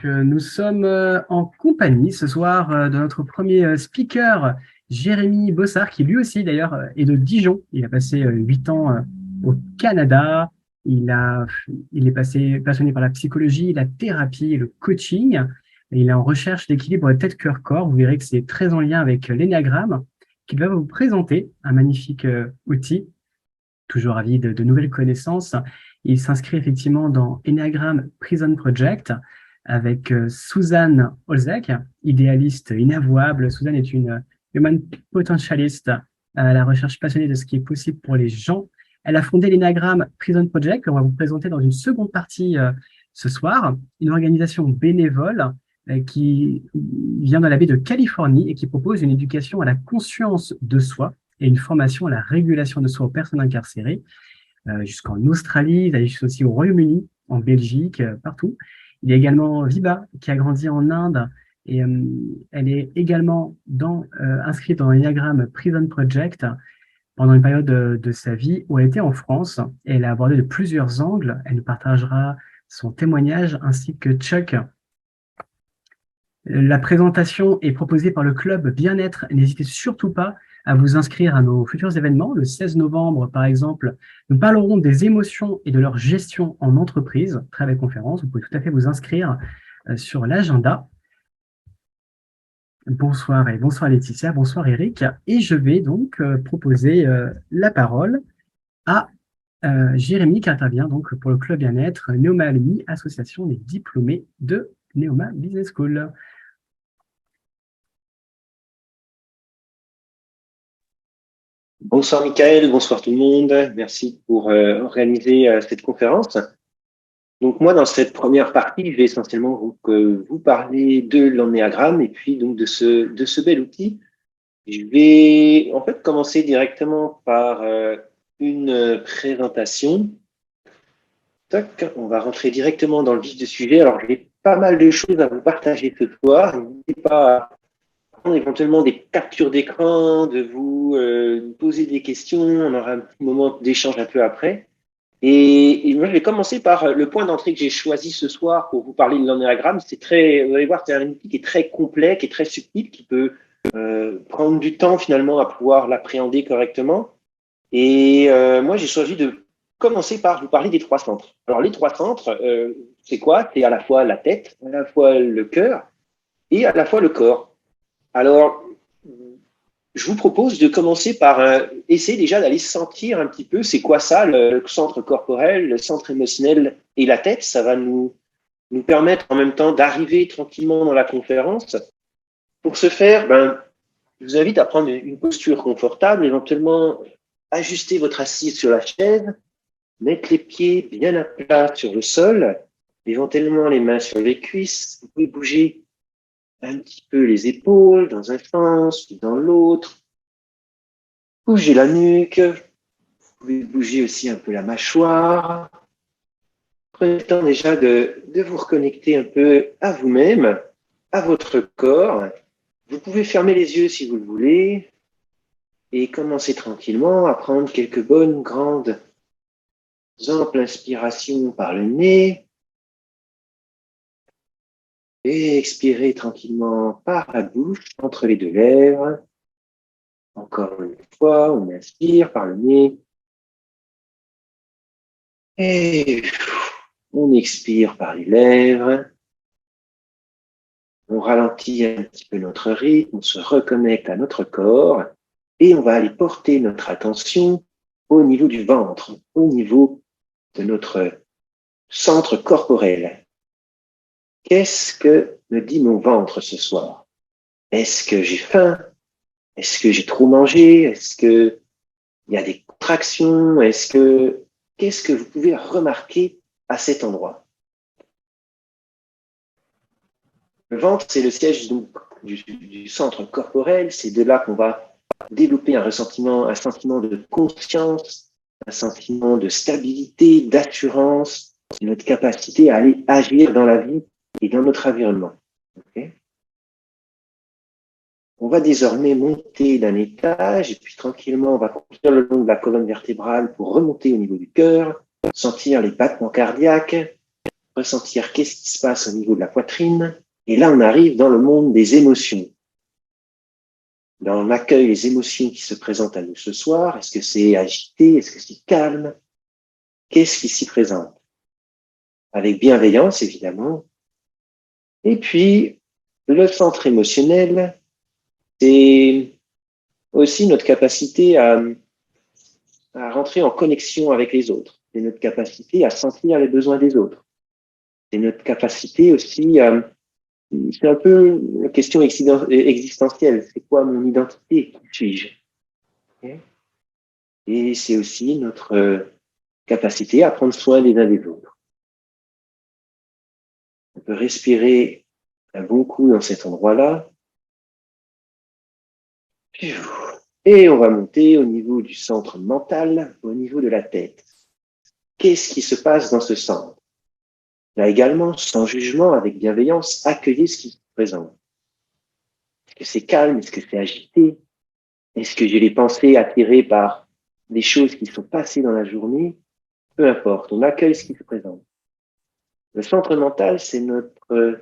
Nous sommes en compagnie ce soir de notre premier speaker, Jérémy Bossard, qui lui aussi d'ailleurs est de Dijon. Il a passé 8 ans au Canada. Il est passionné par la psychologie, la thérapie et le coaching. Et il est en recherche d'équilibre tête-cœur-corps. Vous verrez que c'est très en lien avec l'énéagramme, qu'il va vous présenter, un magnifique outil, toujours ravi de nouvelles connaissances. Il s'inscrit effectivement dans Enneagram Prison Project avec Suzanne Olzek, idéaliste inavouable. Suzanne est une human potentialist à la recherche passionnée de ce qui est possible pour les gens. Elle a fondé l'Enneagram Prison Project, qu'on va vous présenter dans une seconde partie ce soir, une organisation bénévole qui vient de la baie de Californie et qui propose une éducation à la conscience de soi et une formation à la régulation de soi aux personnes incarcérées, jusqu'en Australie, il a aussi au Royaume-Uni, en Belgique, partout. Il y a également Viba, qui a grandi en Inde, et elle est également inscrite dans l'Enneagram Prison Project pendant une période de sa vie où elle était en France, et elle a abordé de plusieurs angles. Elle nous partagera son témoignage ainsi que Chuck. La présentation est proposée par le club Bien-être. N'hésitez surtout pas à vous inscrire à nos futurs événements. Le 16 novembre, par exemple, nous parlerons des émotions et de leur gestion en entreprise, travail conférence. Vous pouvez tout à fait vous inscrire sur l'agenda. Bonsoir et bonsoir Laetitia, bonsoir Eric. Et je vais donc proposer la parole à Jérémy qui intervient donc pour le club Bien-être Neoma Alumni, association des diplômés de Neoma Business School. Bonsoir Michael, bonsoir tout le monde. Merci pour organiser cette conférence. Donc moi, dans cette première partie, je vais essentiellement vous parler de l'ennéagramme et puis donc de ce bel outil. Je vais en fait commencer directement par une présentation. Toc, on va rentrer directement dans le vif du sujet. Alors, j'ai pas mal de choses à vous partager ce soir. N'hésitez pas à prendre éventuellement des captures d'écran, de vous poser des questions. On aura un petit moment d'échange un peu après. Et moi, je vais commencer par le point d'entrée que j'ai choisi ce soir pour vous parler de l'ennéagramme. Vous allez voir, c'est un outil qui est très complet, qui est très subtil, qui peut prendre du temps finalement à pouvoir l'appréhender correctement. Et moi, j'ai choisi de commencer par vous parler des trois centres. Alors, les trois centres, c'est quoi? C'est à la fois la tête, à la fois le cœur et à la fois le corps. Alors, je vous propose de commencer par essayer déjà d'aller sentir un petit peu c'est quoi ça, le centre corporel, le centre émotionnel et la tête. Ça va nous permettre en même temps d'arriver tranquillement dans la conférence. Pour ce faire, je vous invite à prendre une posture confortable, éventuellement ajuster votre assise sur la chaise, mettre les pieds bien à plat sur le sol, éventuellement les mains sur les cuisses. Vous pouvez bouger un petit peu les épaules dans un sens puis dans l'autre. Bougez la nuque. Vous pouvez bouger aussi un peu la mâchoire. Prenez le temps déjà de vous reconnecter un peu à vous-même, à votre corps. Vous pouvez fermer les yeux si vous le voulez et commencer tranquillement à prendre quelques bonnes grandes amples inspirations par le nez et expirer tranquillement par la bouche entre les deux lèvres. Encore une fois, on inspire par le nez et on expire par les lèvres. On ralentit un petit peu notre rythme, on se reconnecte à notre corps et on va aller porter notre attention au niveau du ventre, au niveau de notre centre corporel. Qu'est-ce que me dit mon ventre ce soir? Est-ce que j'ai faim? Est-ce que j'ai trop mangé? Est-ce que il y a des contractions? Qu'est-ce que vous pouvez remarquer à cet endroit? Le ventre, c'est le siège donc, du centre corporel. C'est de là qu'on va développer un sentiment de conscience, un sentiment de stabilité, d'assurance, notre capacité à aller agir dans la vie et dans notre environnement. Okay? On va désormais monter d'un étage et puis tranquillement, on va continuer le long de la colonne vertébrale pour remonter au niveau du cœur, sentir les battements cardiaques, ressentir qu'est-ce qui se passe au niveau de la poitrine. Et là, on arrive dans le monde des émotions. Dans l'accueil des émotions qui se présentent à nous ce soir, est-ce que c'est agité? Est-ce que c'est calme? Qu'est-ce qui s'y présente? Avec bienveillance, évidemment. Et puis, le centre émotionnel, c'est aussi notre capacité à rentrer en connexion avec les autres. C'est notre capacité à sentir les besoins des autres. C'est notre capacité aussi à... C'est un peu une question existentielle. C'est quoi mon identité? Qui suis-je? Et c'est aussi notre capacité à prendre soin les uns des autres. On peut respirer un bon coup dans cet endroit-là. Et on va monter au niveau du centre mental, au niveau de la tête. Qu'est-ce qui se passe dans ce centre? Là également, sans jugement, avec bienveillance, accueillez ce qui se présente. Est-ce que c'est calme? Est-ce que c'est agité? Est-ce que j'ai les pensées attirées par des choses qui sont passées dans la journée? Peu importe, on accueille ce qui se présente. Le centre mental, c'est notre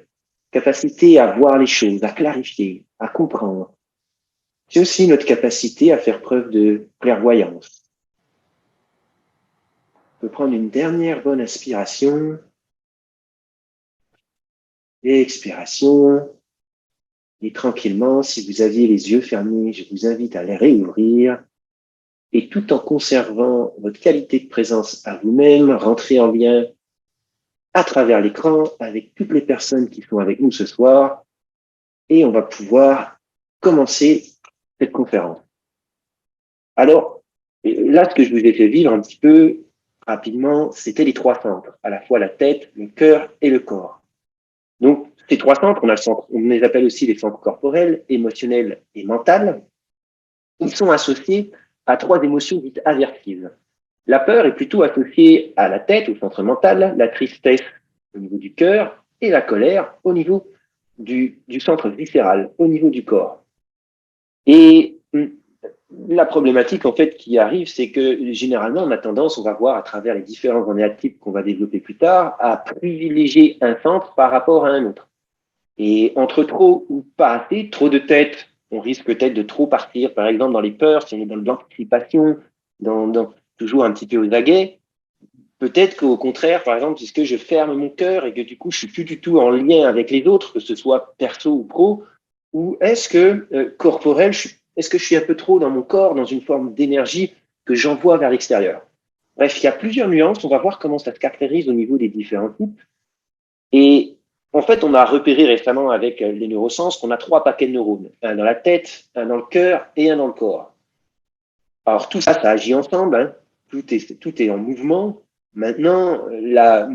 capacité à voir les choses, à clarifier, à comprendre. C'est aussi notre capacité à faire preuve de clairvoyance. On peut prendre une dernière bonne inspiration et expiration. Et tranquillement, si vous aviez les yeux fermés, je vous invite à les réouvrir. Et tout en conservant votre qualité de présence à vous-même, rentrer en lien à travers l'écran avec toutes les personnes qui sont avec nous ce soir. Et on va pouvoir commencer cette conférence. Alors, là, ce que je vous ai fait vivre un petit peu rapidement, c'était les trois centres, à la fois la tête, le cœur et le corps. Donc, ces trois centres, on les appelle aussi les centres corporels, émotionnels et mentaux. Ils sont associés à trois émotions dites aversives. La peur est plutôt associée à la tête, au centre mental, la tristesse au niveau du cœur et la colère au niveau du centre viscéral, au niveau du corps. Et la problématique en fait qui arrive, c'est que généralement on a tendance, on va voir à travers les différents archétypes qu'on va développer plus tard, à privilégier un centre par rapport à un autre. Et entre trop ou pas assez, trop de tête, on risque peut-être de trop partir, par exemple dans les peurs, si on est dans l'anticipation, dans toujours un petit peu aux aguets. Peut-être qu'au contraire, par exemple, est-ce que je ferme mon cœur et que du coup je suis plus du tout en lien avec les autres, que ce soit perso ou pro, ou est-ce que corporel, est-ce que je suis un peu trop dans mon corps, dans une forme d'énergie que j'envoie vers l'extérieur? Bref, il y a plusieurs nuances. On va voir comment ça se caractérise au niveau des différents types. Et en fait, on a repéré récemment avec les neurosciences qu'on a trois paquets de neurones. Un dans la tête, un dans le cœur et un dans le corps. Alors tout ça, ça agit ensemble. Hein. Tout est en mouvement. Maintenant, la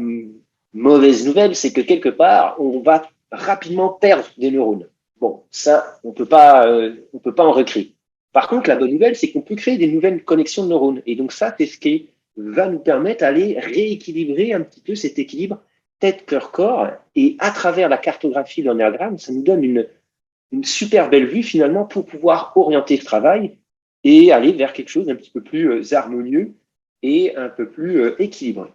mauvaise nouvelle, c'est que quelque part, on va rapidement perdre des neurones. Bon, ça, on peut pas en recréer. Par contre, la bonne nouvelle, c'est qu'on peut créer des nouvelles connexions de neurones. Et donc ça, c'est ce qui va nous permettre d'aller rééquilibrer un petit peu cet équilibre tête, cœur, corps. Et à travers la cartographie de l'ennéagramme, ça nous donne une super belle vue finalement pour pouvoir orienter ce travail et aller vers quelque chose d'un petit peu plus harmonieux et un peu plus équilibré.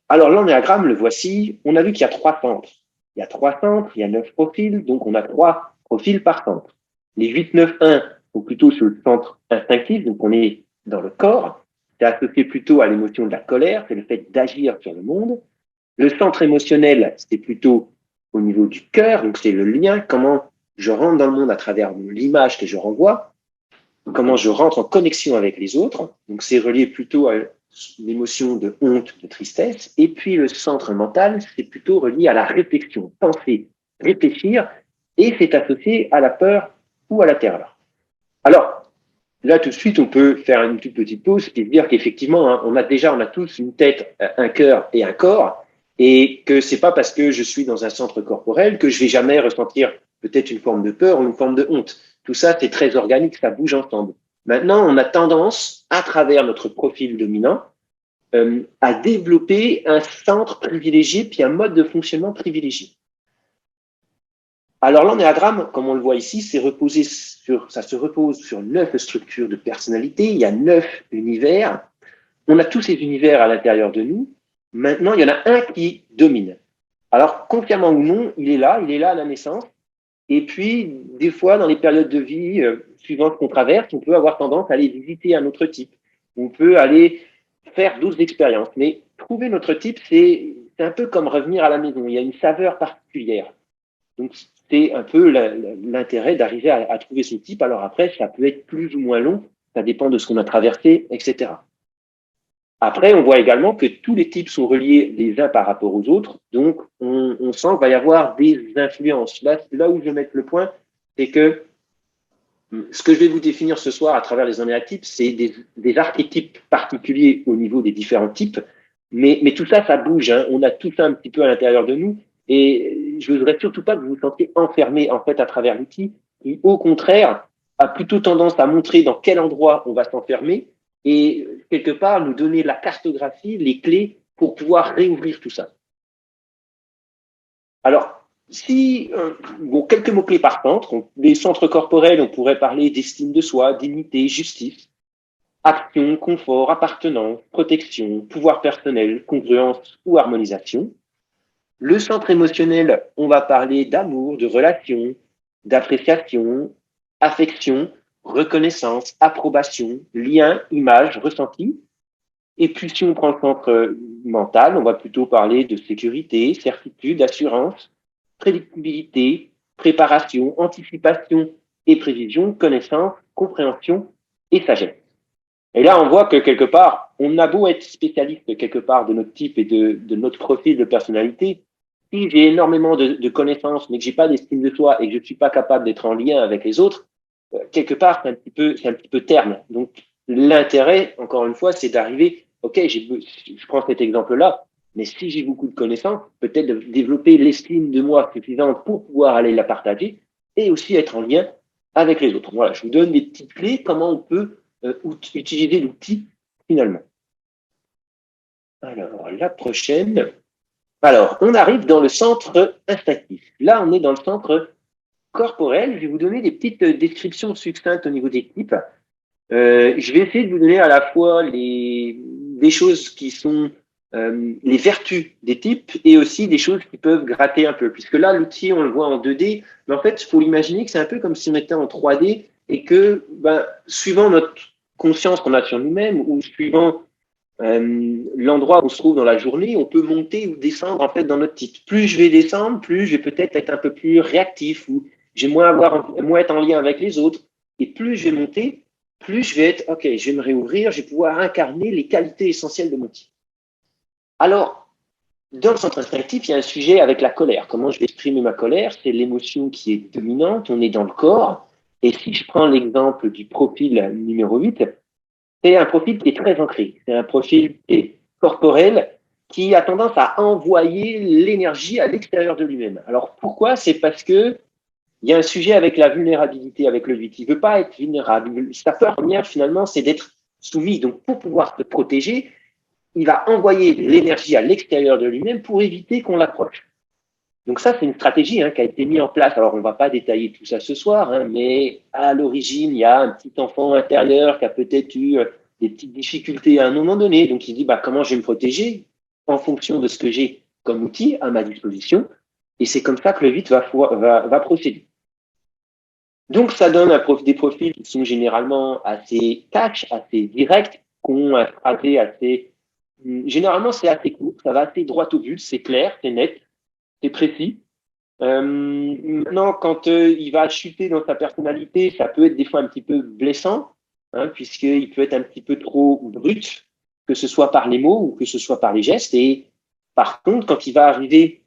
Alors l'ennéagramme, le voici. On a vu qu'il y a trois centres. Il y a trois centres, il y a 9 profils, donc on a 3 profils par centre. Les 8, 9, 1 sont plutôt sur le centre instinctif, donc on est dans le corps. C'est associé plutôt à l'émotion de la colère, c'est le fait d'agir sur le monde. Le centre émotionnel, c'est plutôt au niveau du cœur, donc c'est le lien, comment je rentre dans le monde à travers l'image que je renvoie, comment je rentre en connexion avec les autres, donc c'est relié plutôt à l'émotion de honte, de tristesse, et puis le centre mental, c'est plutôt relié à la réflexion, penser, réfléchir, et c'est associé à la peur ou à la terreur. Alors, là, tout de suite, on peut faire une toute petite pause et dire qu'effectivement, hein, on a tous une tête, un cœur et un corps, et que c'est pas parce que je suis dans un centre corporel que je vais jamais ressentir peut-être une forme de peur ou une forme de honte. Tout ça, c'est très organique, ça bouge ensemble. Maintenant, on a tendance, à travers notre profil dominant, à développer un centre privilégié puis un mode de fonctionnement privilégié. Alors l'ennéagramme, comme on le voit ici, ça se repose sur 9 structures de personnalité, il y a 9 univers. On a tous ces univers à l'intérieur de nous, Maintenant, il y en a un qui domine. Alors, consciemment ou non, il est là à la naissance. Et puis, des fois, dans les périodes de vie suivantes qu'on traverse, on peut avoir tendance à aller visiter un autre type. On peut aller faire d'autres expériences. Mais trouver notre type, c'est un peu comme revenir à la maison. Il y a une saveur particulière. Donc, c'est un peu l'intérêt d'arriver à trouver son type. Alors après, ça peut être plus ou moins long. Ça dépend de ce qu'on a traversé, etc. Après, on voit également que tous les types sont reliés les uns par rapport aux autres. Donc, on sent qu'il va y avoir des influences. Là où je vais mettre le point, c'est que ce que je vais vous définir ce soir à travers les anéatypes, c'est des archétypes particuliers au niveau des différents types. Mais tout ça, ça bouge. Hein. On a tout ça un petit peu à l'intérieur de nous. Et je ne voudrais surtout pas que vous vous sentiez enfermé en fait à travers l'outil, qui au contraire a plutôt tendance à montrer dans quel endroit on va s'enfermer et quelque part nous donner la cartographie, les clés pour pouvoir réouvrir tout ça. Alors, si, quelques mots-clés par centre. Les centres corporels, on pourrait parler d'estime de soi, dignité, justice, action, confort, appartenance, protection, pouvoir personnel, congruence ou harmonisation. Le centre émotionnel, on va parler d'amour, de relation, d'appréciation, affection, reconnaissance, approbation, lien, image, ressenti. Et puis si on prend le centre mental, on va plutôt parler de sécurité, certitude, assurance, prédictibilité, préparation, anticipation et prévision, connaissance, compréhension et sagesse. Et là, on voit que quelque part, on a beau être spécialiste quelque part de notre type et de notre profil de personnalité, si j'ai énormément de connaissances, mais que j'ai pas d'estime de soi et que je suis pas capable d'être en lien avec les autres, quelque part, c'est un petit peu terne. Donc, l'intérêt, encore une fois, c'est d'arriver, ok, je prends cet exemple-là, mais si j'ai beaucoup de connaissances, peut-être de développer l'estime de moi suffisante pour pouvoir aller la partager et aussi être en lien avec les autres. Voilà, je vous donne des petites clés, comment on peut utiliser l'outil finalement. Alors, la prochaine. Alors, on arrive dans le centre instinctif. Là, on est dans le centre corporel. Je vais vous donner des petites descriptions succinctes au niveau des types. Je vais essayer de vous donner à la fois des choses qui sont les vertus des types et aussi des choses qui peuvent gratter un peu. Puisque là, l'outil, on le voit en 2D, mais en fait, il faut l'imaginer que c'est un peu comme si on était en 3D et que, suivant notre conscience qu'on a sur nous-mêmes ou suivant l'endroit où on se trouve dans la journée, on peut monter ou descendre en fait dans notre type. Plus je vais descendre, plus je vais peut-être être un peu plus réactif ou j'ai moins être en lien avec les autres. Et plus je vais monter, plus je vais être, ok, je vais me réouvrir, je vais pouvoir incarner les qualités essentielles de mon type. Alors, dans le centre instinctif, il y a un sujet avec la colère. Comment je vais exprimer ma colère? C'est l'émotion qui est dominante, on est dans le corps. Et si je prends l'exemple du profil numéro 8, c'est un profil qui est très ancré. C'est un profil qui est corporel, qui a tendance à envoyer l'énergie à l'extérieur de lui-même. Alors pourquoi? C'est parce que il y a un sujet avec la vulnérabilité avec le 8. Il veut pas être vulnérable. Sa peur première, finalement, c'est d'être soumis. Donc, pour pouvoir se protéger, il va envoyer l'énergie à l'extérieur de lui-même pour éviter qu'on l'approche. Donc ça, c'est une stratégie qui a été mise en place. Alors, on ne va pas détailler tout ça ce soir, mais à l'origine, il y a un petit enfant intérieur qui a peut-être eu des petites difficultés à un moment donné. Donc, il dit, comment je vais me protéger en fonction de ce que j'ai comme outil à ma disposition. Et c'est comme ça que le 8 va procéder. Donc, ça donne des profils qui sont généralement assez cash, assez directs, qui ont un phrasé assez... Généralement, c'est assez court, ça va assez droit au but, c'est clair, c'est net, c'est précis. Maintenant, quand il va chuter dans sa personnalité, ça peut être des fois un petit peu blessant, puisqu'il peut être un petit peu trop brut, que ce soit par les mots ou que ce soit par les gestes. Et par contre, quand il va arriver...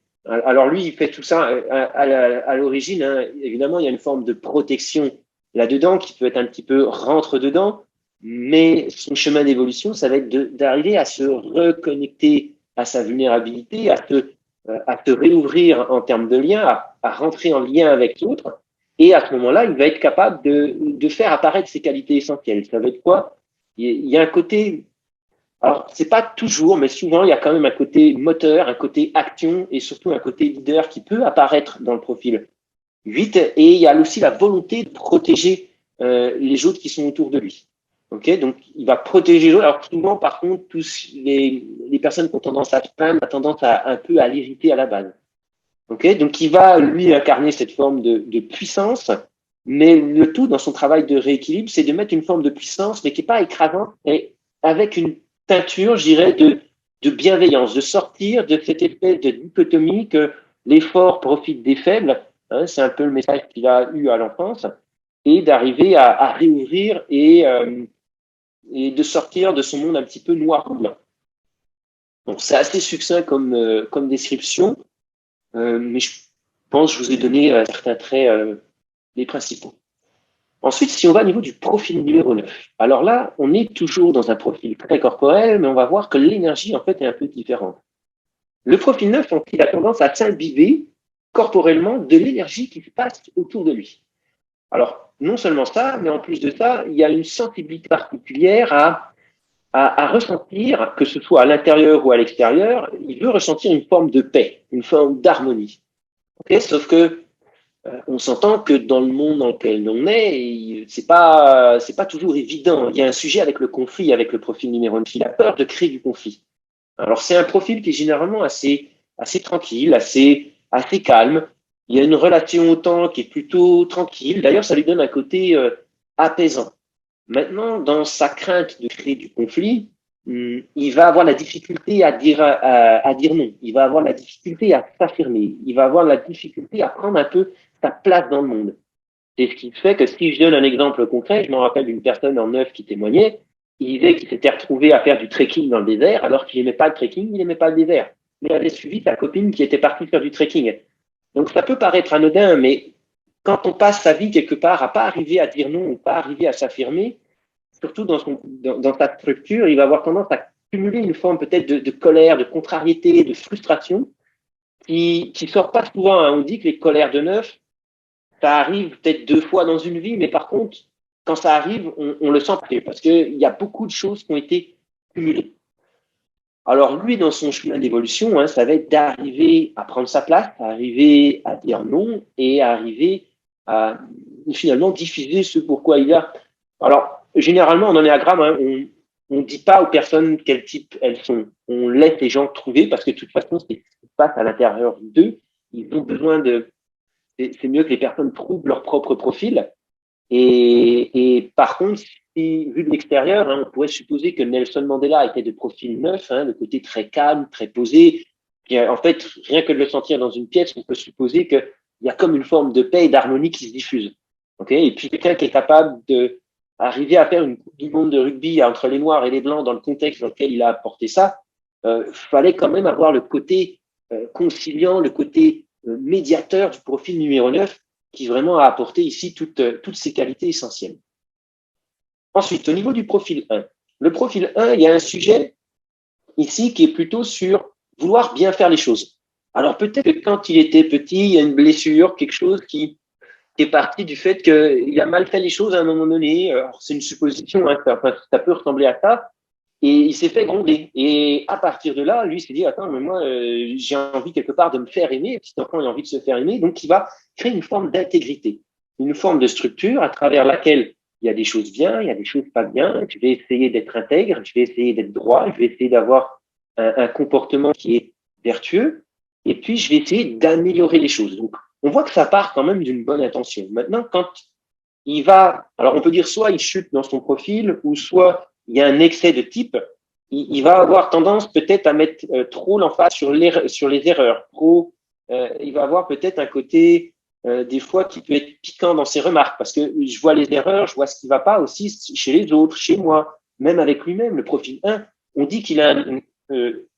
Alors lui, il fait tout ça à l'origine. Évidemment, il y a une forme de protection là-dedans qui peut être un petit peu rentre-dedans, mais son chemin d'évolution, ça va être d'arriver à se reconnecter à sa vulnérabilité, à se réouvrir en termes de lien, à rentrer en lien avec l'autre. Et à ce moment-là, il va être capable de faire apparaître ses qualités essentielles. Ça veut être quoi? Il y a un côté... Alors, c'est pas toujours, mais souvent, il y a quand même un côté moteur, un côté action et surtout un côté leader qui peut apparaître dans le profil 8. Et il y a aussi la volonté de protéger les autres qui sont autour de lui. Ok, donc il va protéger les autres. Alors souvent, par contre, tous les personnes qui ont tendance à se plaindre, a tendance à un peu à l'irriter à la base. Okay, donc, il va, lui, incarner cette forme de puissance, mais le tout dans son travail de rééquilibre, c'est de mettre une forme de puissance, mais qui n'est pas écrasante, et avec une teinture, je dirais, de bienveillance, de sortir de cette espèce de dichotomie que les forts profitent des faibles, hein, c'est un peu le message qu'il a eu à l'enfance, et d'arriver à réouvrir et de sortir de son monde un petit peu noir ou blanc. Donc, c'est assez succinct comme description. Mais je pense que je vous ai donné certains traits, les principaux. Ensuite, si on va au niveau du profil numéro 9, alors là, on est toujours dans un profil très corporel, mais on va voir que l'énergie, en fait, est un peu différente. Le profil 9, il a tendance à s'imbiber corporellement de l'énergie qui se passe autour de lui. Alors, non seulement ça, mais en plus de ça, il y a une sensibilité particulière à ressentir, que ce soit à l'intérieur ou à l'extérieur, il veut ressentir une forme de paix, une forme d'harmonie. Okay, sauf que on s'entend que dans le monde dans lequel on est, c'est pas toujours évident. Il y a un sujet avec le conflit, avec le profil numéro 9. Il a peur de créer du conflit. Alors c'est un profil qui est généralement assez tranquille, assez calme. Il y a une relation au temps qui est plutôt tranquille. D'ailleurs, ça lui donne un côté apaisant. Maintenant, dans sa crainte de créer du conflit, il va avoir la difficulté à dire non. Il va avoir la difficulté à s'affirmer. Il va avoir la difficulté à prendre un peu sa place dans le monde. C'est ce qui fait que si je donne un exemple concret, je me rappelle d'une personne en neuf qui témoignait, il disait qu'il s'était retrouvé à faire du trekking dans le désert, alors qu'il n'aimait pas le trekking, il n'aimait pas le désert. Mais il avait suivi sa copine qui était partie faire du trekking. Donc ça peut paraître anodin, mais quand on passe sa vie quelque part à pas arriver à dire non ou pas arriver à s'affirmer, surtout dans sa structure, il va avoir tendance à cumuler une forme peut-être de colère, de contrariété, de frustration qui sort pas souvent. Hein. On dit que les colères de neuf, ça arrive peut-être 2 fois dans une vie, mais par contre, quand ça arrive, on le sent plus parce qu'il y a beaucoup de choses qui ont été cumulées. Alors lui, dans son chemin d'évolution, hein, ça va être d'arriver à prendre sa place, à arriver à dire non et à arriver à finalement diffuser ce pourquoi il a. Alors, généralement, en ennéagramme, hein, on ne dit pas aux personnes quel type elles sont. On laisse les gens trouver parce que de toute façon, c'est ce qui se passe à l'intérieur d'eux. Ils ont besoin de... C'est mieux que les personnes trouvent leur propre profil. Et par contre, vu de l'extérieur, hein, on pourrait supposer que Nelson Mandela était de profil 9, hein, le côté très calme, très posé. Et, en fait, rien que de le sentir dans une pièce, on peut supposer qu'il y a comme une forme de paix et d'harmonie qui se diffuse. Okay, et puis quelqu'un qui est capable d'arriver à faire une Coupe du monde de rugby entre les Noirs et les Blancs dans le contexte dans lequel il a apporté ça, fallait quand même avoir le côté conciliant, le côté médiateur du profil numéro 9 qui vraiment a apporté ici toutes ces qualités essentielles. Ensuite, au niveau du profil 1. Le profil 1, il y a un sujet ici qui est plutôt sur vouloir bien faire les choses. Alors peut-être que quand il était petit, il y a une blessure, quelque chose qui est parti du fait qu'il a mal fait les choses à un moment donné. Alors, c'est une supposition, hein, ça peut ressembler à ça. Et il s'est fait gronder. Et à partir de là, lui, il s'est dit, attends, mais moi, j'ai envie quelque part de me faire aimer. Le petit enfant, il a envie de se faire aimer. Donc, il va créer une forme d'intégrité, une forme de structure à travers laquelle il y a des choses bien, il y a des choses pas bien. Je vais essayer d'être intègre, je vais essayer d'être droit, je vais essayer d'avoir un comportement qui est vertueux. Et puis, je vais essayer d'améliorer les choses. Donc, on voit que ça part quand même d'une bonne intention. Maintenant, quand il va, alors on peut dire soit il chute dans son profil, ou soit il y a un excès de type, il va avoir tendance peut-être à mettre trop l'emphase sur les erreurs. Il va avoir peut-être un côté des fois qui peut être piquant dans ses remarques, parce que je vois les erreurs, je vois ce qui ne va pas aussi chez les autres, chez moi, même avec lui-même. Le profil 1, on dit qu'il a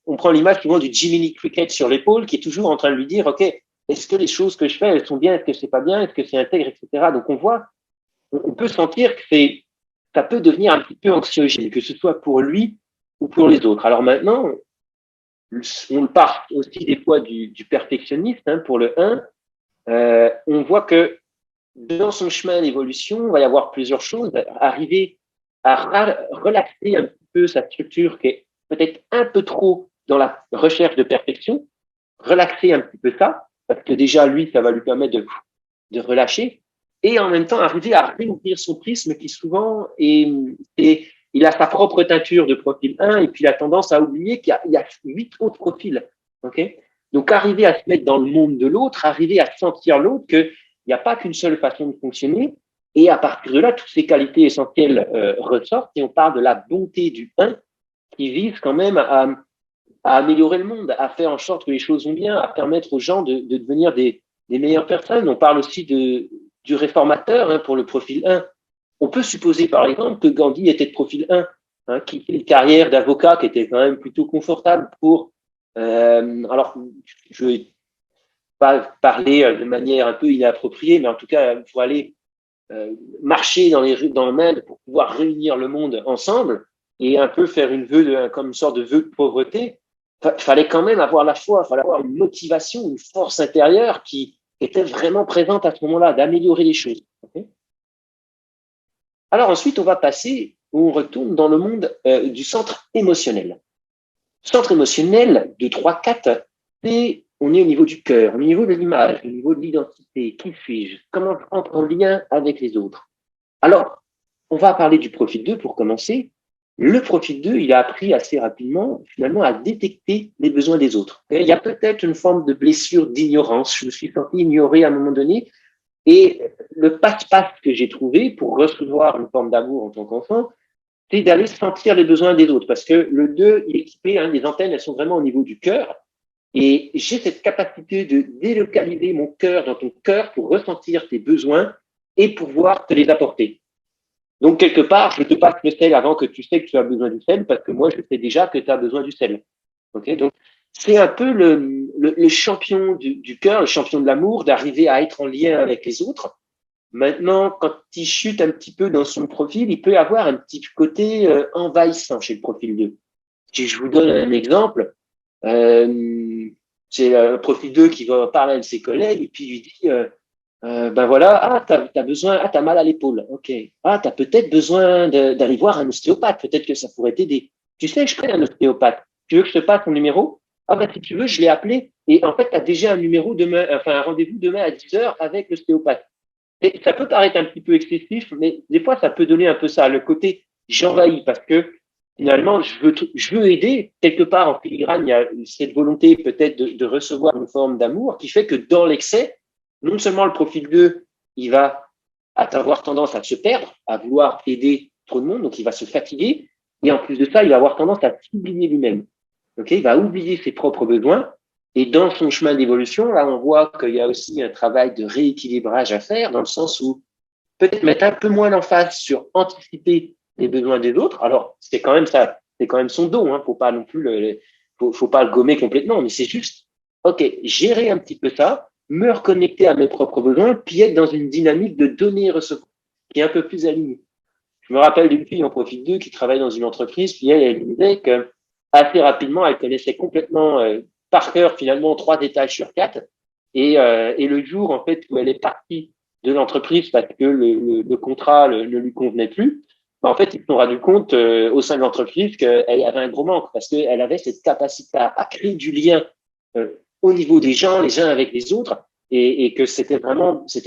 on prend l'image souvent du Jiminy Cricket sur l'épaule, qui est toujours en train de lui dire, OK, est-ce que les choses que je fais, elles sont bien, est-ce que c'est pas bien, est-ce que c'est intègre, etc. Donc on peut sentir que ça peut devenir un petit peu anxiogène, que ce soit pour lui ou pour les autres. Alors maintenant, on part aussi des fois du perfectionniste, hein, pour le 1. On voit que dans son chemin d'évolution, il va y avoir plusieurs choses. Arriver à relaxer un petit peu sa structure qui est peut-être un peu trop dans la recherche de perfection, relaxer un petit peu ça, parce que déjà, lui, ça va lui permettre de relâcher, et en même temps arriver à réouvrir son prisme qui souvent est il a sa propre teinture de profil 1 et puis il a tendance à oublier qu'il y a 8 autres profils. Okay, donc, arriver à se mettre dans le monde de l'autre, arriver à sentir l'autre, qu'il n'y a pas qu'une seule façon de fonctionner. Et à partir de là, toutes ces qualités essentielles ressortent et on parle de la bonté du 1 qui vise quand même à améliorer le monde, à faire en sorte que les choses vont bien, à permettre aux gens de devenir des meilleures personnes. On parle aussi du réformateur, hein, pour le profil 1. On peut supposer, par exemple, que Gandhi était de profil 1, hein, qui fait une carrière d'avocat qui était quand même plutôt confortable pour… alors, je ne vais pas parler de manière un peu inappropriée, mais en tout cas, il faut aller marcher dans les rues, dans le monde pour pouvoir réunir le monde ensemble et un peu faire comme une sorte de vœu de pauvreté. Fallait quand même avoir la foi, fallait avoir une motivation, une force intérieure qui était vraiment présente à ce moment-là, d'améliorer les choses. Okay, alors ensuite, on retourne dans le monde du centre émotionnel. Centre émotionnel de 3-4, on est au niveau du cœur, au niveau de l'image, au niveau de l'identité. Qui suis-je? Comment je rentre en lien avec les autres? Alors, on va parler du profil 2 pour commencer. Le profil 2, il a appris assez rapidement, finalement, à détecter les besoins des autres. Il y a peut-être une forme de blessure d'ignorance. Je me suis senti ignoré à un moment donné. Et le passe-passe que j'ai trouvé pour recevoir une forme d'amour en tant qu'enfant, c'est d'aller sentir les besoins des autres. Parce que le 2, il est équipé, hein, les antennes, elles sont vraiment au niveau du cœur. Et j'ai cette capacité de délocaliser mon cœur dans ton cœur pour ressentir tes besoins et pouvoir te les apporter. Donc, quelque part, je te passe le sel avant que tu sais que tu as besoin du sel, parce que moi, je sais déjà que tu as besoin du sel. Okay, donc, c'est un peu le champion du cœur, le champion de l'amour, d'arriver à être en lien avec les autres. Maintenant, quand il chute un petit peu dans son profil, il peut avoir un petit côté envahissant chez le profil 2. Si je vous donne un exemple, c'est le profil 2 qui va parler à un de ses collègues et puis il lui dit ben voilà, t'as mal à l'épaule, ok. T'as peut-être besoin d'aller voir un ostéopathe, peut-être que ça pourrait t'aider. Tu sais, je connais un ostéopathe. Tu veux que je te passe ton numéro? Si tu veux, je l'ai appelé et en fait, t'as déjà un numéro demain, enfin un rendez-vous demain à 10h avec l'ostéopathe. Et ça peut paraître un petit peu excessif, mais des fois, ça peut donner un peu ça, le côté j'envahis, parce que finalement, je veux aider. Quelque part, en filigrane, il y a cette volonté peut-être de recevoir une forme d'amour qui fait que dans l'excès, non seulement le profil 2, il va avoir tendance à se perdre, à vouloir aider trop de monde, donc il va se fatiguer, et en plus de ça, il va avoir tendance à s'oublier lui-même. Okay, il va oublier ses propres besoins, et dans son chemin d'évolution, là, on voit qu'il y a aussi un travail de rééquilibrage à faire, dans le sens où peut-être mettre un peu moins l'emphase sur anticiper les besoins des autres. Alors, c'est quand même ça, c'est quand même son dos, hein, faut pas non plus faut pas le gommer complètement, mais c'est juste, ok, gérer un petit peu ça, me reconnecter à mes propres besoins, puis être dans une dynamique de donner et recevoir, qui est un peu plus alignée. Je me rappelle d'une fille en profil 2 qui travaille dans une entreprise, puis elle disait que assez rapidement, elle connaissait complètement par cœur finalement 3 étages sur 4. Et le jour en fait où elle est partie de l'entreprise parce que le contrat ne lui convenait plus, en fait, ils se sont rendu compte au sein de l'entreprise qu'elle avait un gros manque parce qu'elle avait cette capacité à créer du lien au niveau des gens, les uns avec les autres, et que c'était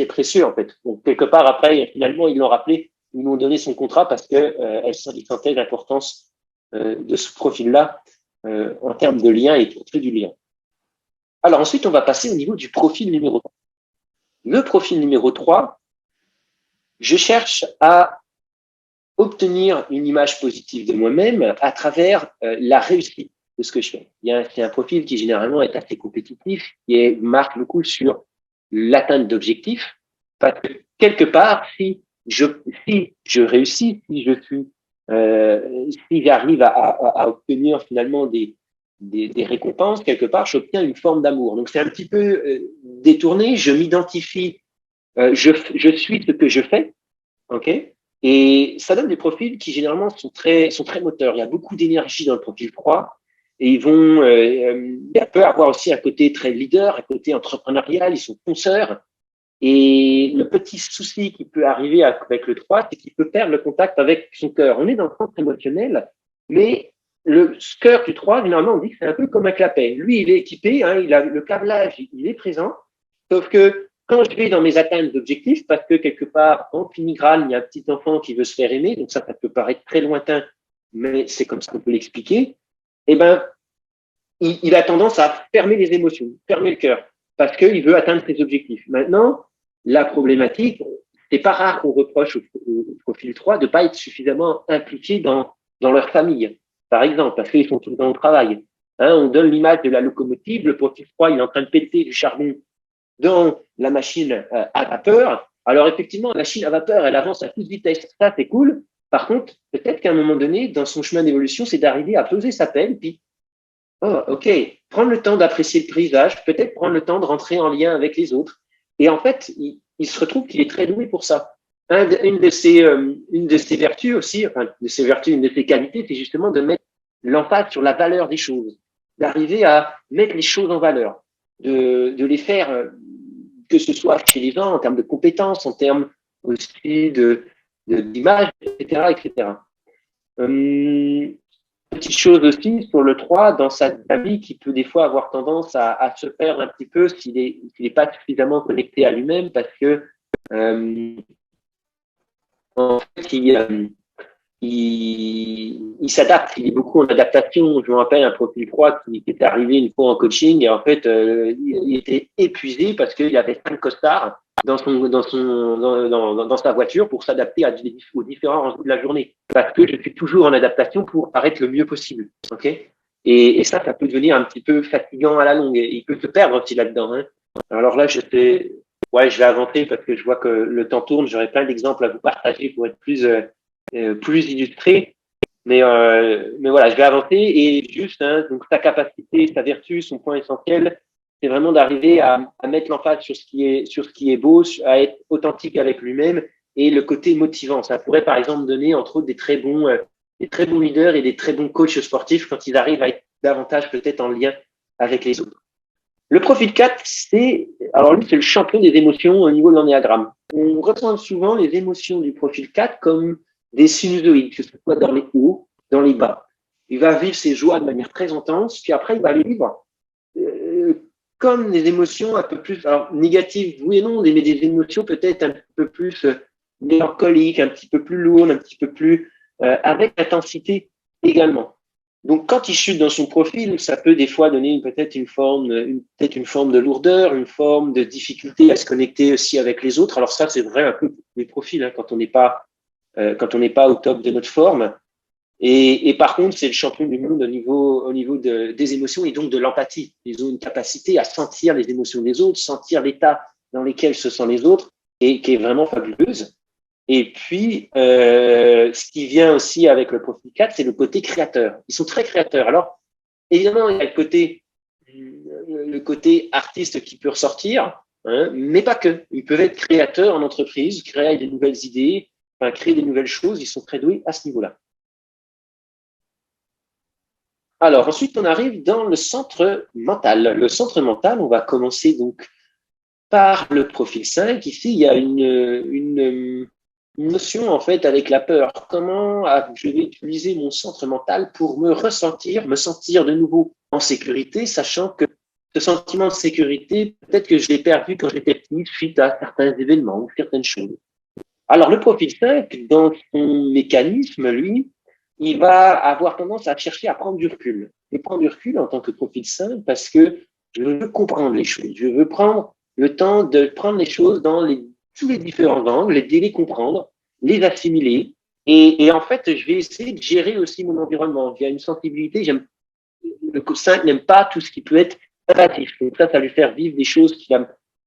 précieux en fait. Donc quelque part après, finalement, ils l'ont rappelé, ils m'ont donné son contrat parce que elle sentait l'importance de ce profil-là en termes de lien et pour créer du lien. Alors ensuite, on va passer au niveau du profil numéro 3. Le profil numéro 3, je cherche à obtenir une image positive de moi-même à travers la réussite de ce que je fais. C'est un profil qui généralement est assez compétitif, qui marque beaucoup sur l'atteinte d'objectifs, parce que quelque part, si je réussis, si j'arrive à obtenir finalement des récompenses, quelque part, j'obtiens une forme d'amour. Donc c'est un petit peu détourné, je m'identifie, je suis ce que je fais, ok, et ça donne des profils qui généralement sont très moteurs. Il y a beaucoup d'énergie dans le profil 3 et ils vont il peut avoir aussi un côté très leader, un côté entrepreneurial, ils sont fonceurs. Et le petit souci qui peut arriver avec le 3, c'est qu'il peut perdre le contact avec son cœur. On est dans le centre émotionnel, mais le cœur du 3, généralement, on dit que c'est un peu comme un clapet. Lui, il est équipé, hein, il a le câblage, il est présent, sauf que quand je vais dans mes atteintes d'objectifs, parce que quelque part, en filigrane, il y a un petit enfant qui veut se faire aimer, donc ça peut paraître très lointain, mais c'est comme ça qu'on peut l'expliquer, eh ben, il a tendance à fermer les émotions, fermer le cœur, parce qu'il veut atteindre ses objectifs. Maintenant, la problématique, c'est pas rare qu'on reproche au profil 3 de pas être suffisamment impliqué dans leur famille, par exemple, parce qu'ils sont tout le temps au travail. On donne l'image de la locomotive, le profil 3, il est en train de péter du charbon dans la machine à vapeur. Alors effectivement, la machine à vapeur, elle avance à toute vitesse. Ça, c'est cool. Par contre, peut-être qu'à un moment donné, dans son chemin d'évolution, c'est d'arriver à poser sa pelle, puis, oh, ok, prendre le temps d'apprécier le paysage, peut-être prendre le temps de rentrer en lien avec les autres. Et en fait, il se retrouve qu'il est très doué pour ça. Une de ses vertus aussi, enfin, de ses vertus, une de ses qualités, c'est justement de mettre l'emphase sur la valeur des choses, d'arriver à mettre les choses en valeur, de les faire, que ce soit chez les gens en termes de compétences, en termes aussi d'image, etc., etc. Petite chose aussi sur le 3, dans sa vie, qui peut des fois avoir tendance à se perdre un petit peu s'il est pas suffisamment connecté à lui-même, parce que en fait, il s'adapte, il est beaucoup en adaptation. Je me rappelle un profil 3 qui était arrivé une fois en coaching et en fait, il était épuisé parce qu'il y avait 5 costards dans sa voiture pour s'adapter aux différents enjeux de la journée. Parce que je suis toujours en adaptation pour paraître le mieux possible. Ok. Et ça peut devenir un petit peu fatigant à la longue. Et il peut se perdre aussi là-dedans. Hein. Alors là, je vais avancer parce que je vois que le temps tourne. J'aurais plein d'exemples à vous partager pour être plus illustré. Mais voilà, je vais avancer et juste, donc sa capacité, sa vertu, son point essentiel, c'est vraiment d'arriver à mettre l'emphase sur ce qui est beau, à être authentique avec lui-même et le côté motivant. Ça pourrait par exemple donner entre autres des très bons leaders et des très bons coachs sportifs quand ils arrivent à être davantage peut-être en lien avec les autres. Le profil 4, alors lui, c'est le champion des émotions au niveau de l'ennéagramme. On reprend souvent les émotions du profil 4 comme des sinusoïdes, que ce soit dans les hauts, dans les bas. Il va vivre ses joies de manière très intense, puis après, il va les vivre comme des émotions un peu plus, alors négatives, oui et non, mais des émotions peut-être un peu plus mélancoliques, un petit peu plus lourdes, un petit peu plus avec intensité également. Donc, quand il chute dans son profil, ça peut des fois donner peut-être une forme de lourdeur, une forme de difficulté à se connecter aussi avec les autres. Alors ça, c'est vrai un peu pour les profils, quand on n'est pas au top de notre forme. Et par contre, c'est le champion du monde au niveau des émotions et donc de l'empathie. Ils ont une capacité à sentir les émotions des autres, sentir l'état dans lequel se sentent les autres, et qui est vraiment fabuleuse. Et puis, ce qui vient aussi avec le profil 4, c'est le côté créateur. Ils sont très créateurs. Alors, évidemment, il y a le côté artiste qui peut ressortir, mais pas que. Ils peuvent être créateurs en entreprise, créer des nouvelles idées, créer des nouvelles choses. Ils sont très doués à ce niveau-là. Alors, ensuite, on arrive dans le centre mental. Le centre mental, on va commencer donc par le profil 5. Ici, il y a une notion, en fait, avec la peur. Comment je vais utiliser mon centre mental pour me sentir de nouveau en sécurité, sachant que ce sentiment de sécurité, peut-être que je l'ai perdu quand j'étais petit suite à certains événements ou certaines choses. Alors, le profil 5, dans son mécanisme, lui, il va avoir tendance à chercher à prendre du recul. Et prendre du recul en tant que profil 5 parce que je veux comprendre les choses. Je veux prendre le temps de prendre les choses dans tous les différents angles, les comprendre, les assimiler. Et en fait, je vais essayer de gérer aussi mon environnement. Il y a une sensibilité. Le 5 n'aime pas tout ce qui peut être invasif. Donc ça lui faire vivre des choses qu'il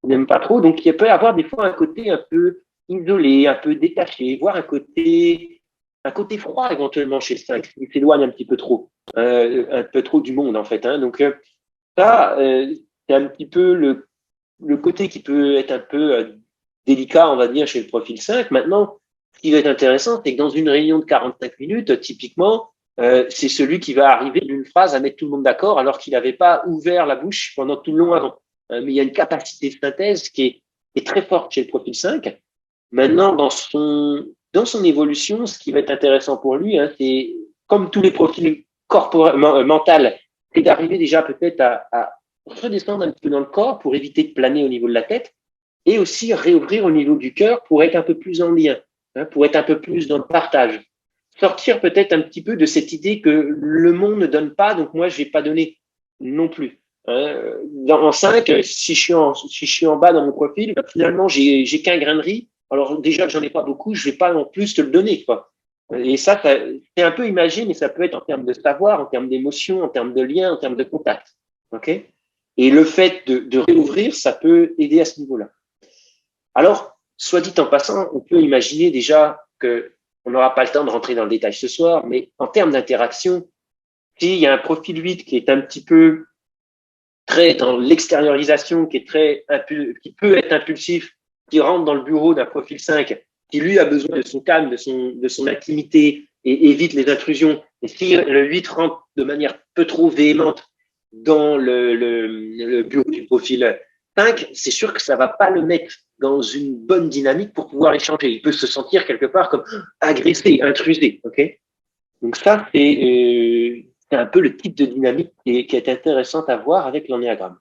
n'aime pas trop. Donc il peut y avoir des fois un côté un peu isolé, un peu détaché, voire un côté froid éventuellement chez le 5, il s'éloigne un petit peu trop, un peu trop du monde en fait. Donc ça, c'est un petit peu le côté qui peut être un peu délicat, on va dire, chez le profil 5. Maintenant, ce qui va être intéressant, c'est que dans une réunion de 45 minutes, typiquement, c'est celui qui va arriver d'une phrase à mettre tout le monde d'accord alors qu'il n'avait pas ouvert la bouche pendant tout le long avant. Mais il y a une capacité de synthèse qui est très forte chez le profil 5. Maintenant, dans son évolution, ce qui va être intéressant pour lui, c'est comme tous les profils mentaux, c'est d'arriver déjà peut-être à redescendre un petit peu dans le corps pour éviter de planer au niveau de la tête et aussi réouvrir au niveau du cœur pour être un peu plus en lien, pour être un peu plus dans le partage. Sortir peut-être un petit peu de cette idée que le monde ne donne pas, donc moi je vais pas donner non plus. En 5, si je suis en bas dans mon profil, finalement j'ai qu'un grain de riz. Alors déjà que j'en ai pas beaucoup, je vais pas non plus te le donner, quoi. Et ça c'est un peu imagé, mais ça peut être en termes de savoir, en termes d'émotion, en termes de lien, en termes de contact. Ok. Et le fait de réouvrir, ça peut aider à ce niveau-là. Alors, soit dit en passant, on peut imaginer déjà que on n'aura pas le temps de rentrer dans le détail ce soir, mais en termes d'interaction, s'il y a un profil 8 qui est un petit peu très dans l'extériorisation, qui peut être impulsif, qui rentre dans le bureau d'un profil 5, qui lui a besoin de son calme, de son intimité et évite les intrusions. Et si le 8 rentre de manière peu trop véhémente dans le bureau du profil 5, c'est sûr que ça va pas le mettre dans une bonne dynamique pour pouvoir échanger. Il peut se sentir quelque part comme agressé, intrusé. Ok. Donc ça, c'est un peu le type de dynamique qui est intéressante à voir avec l'ennéagramme.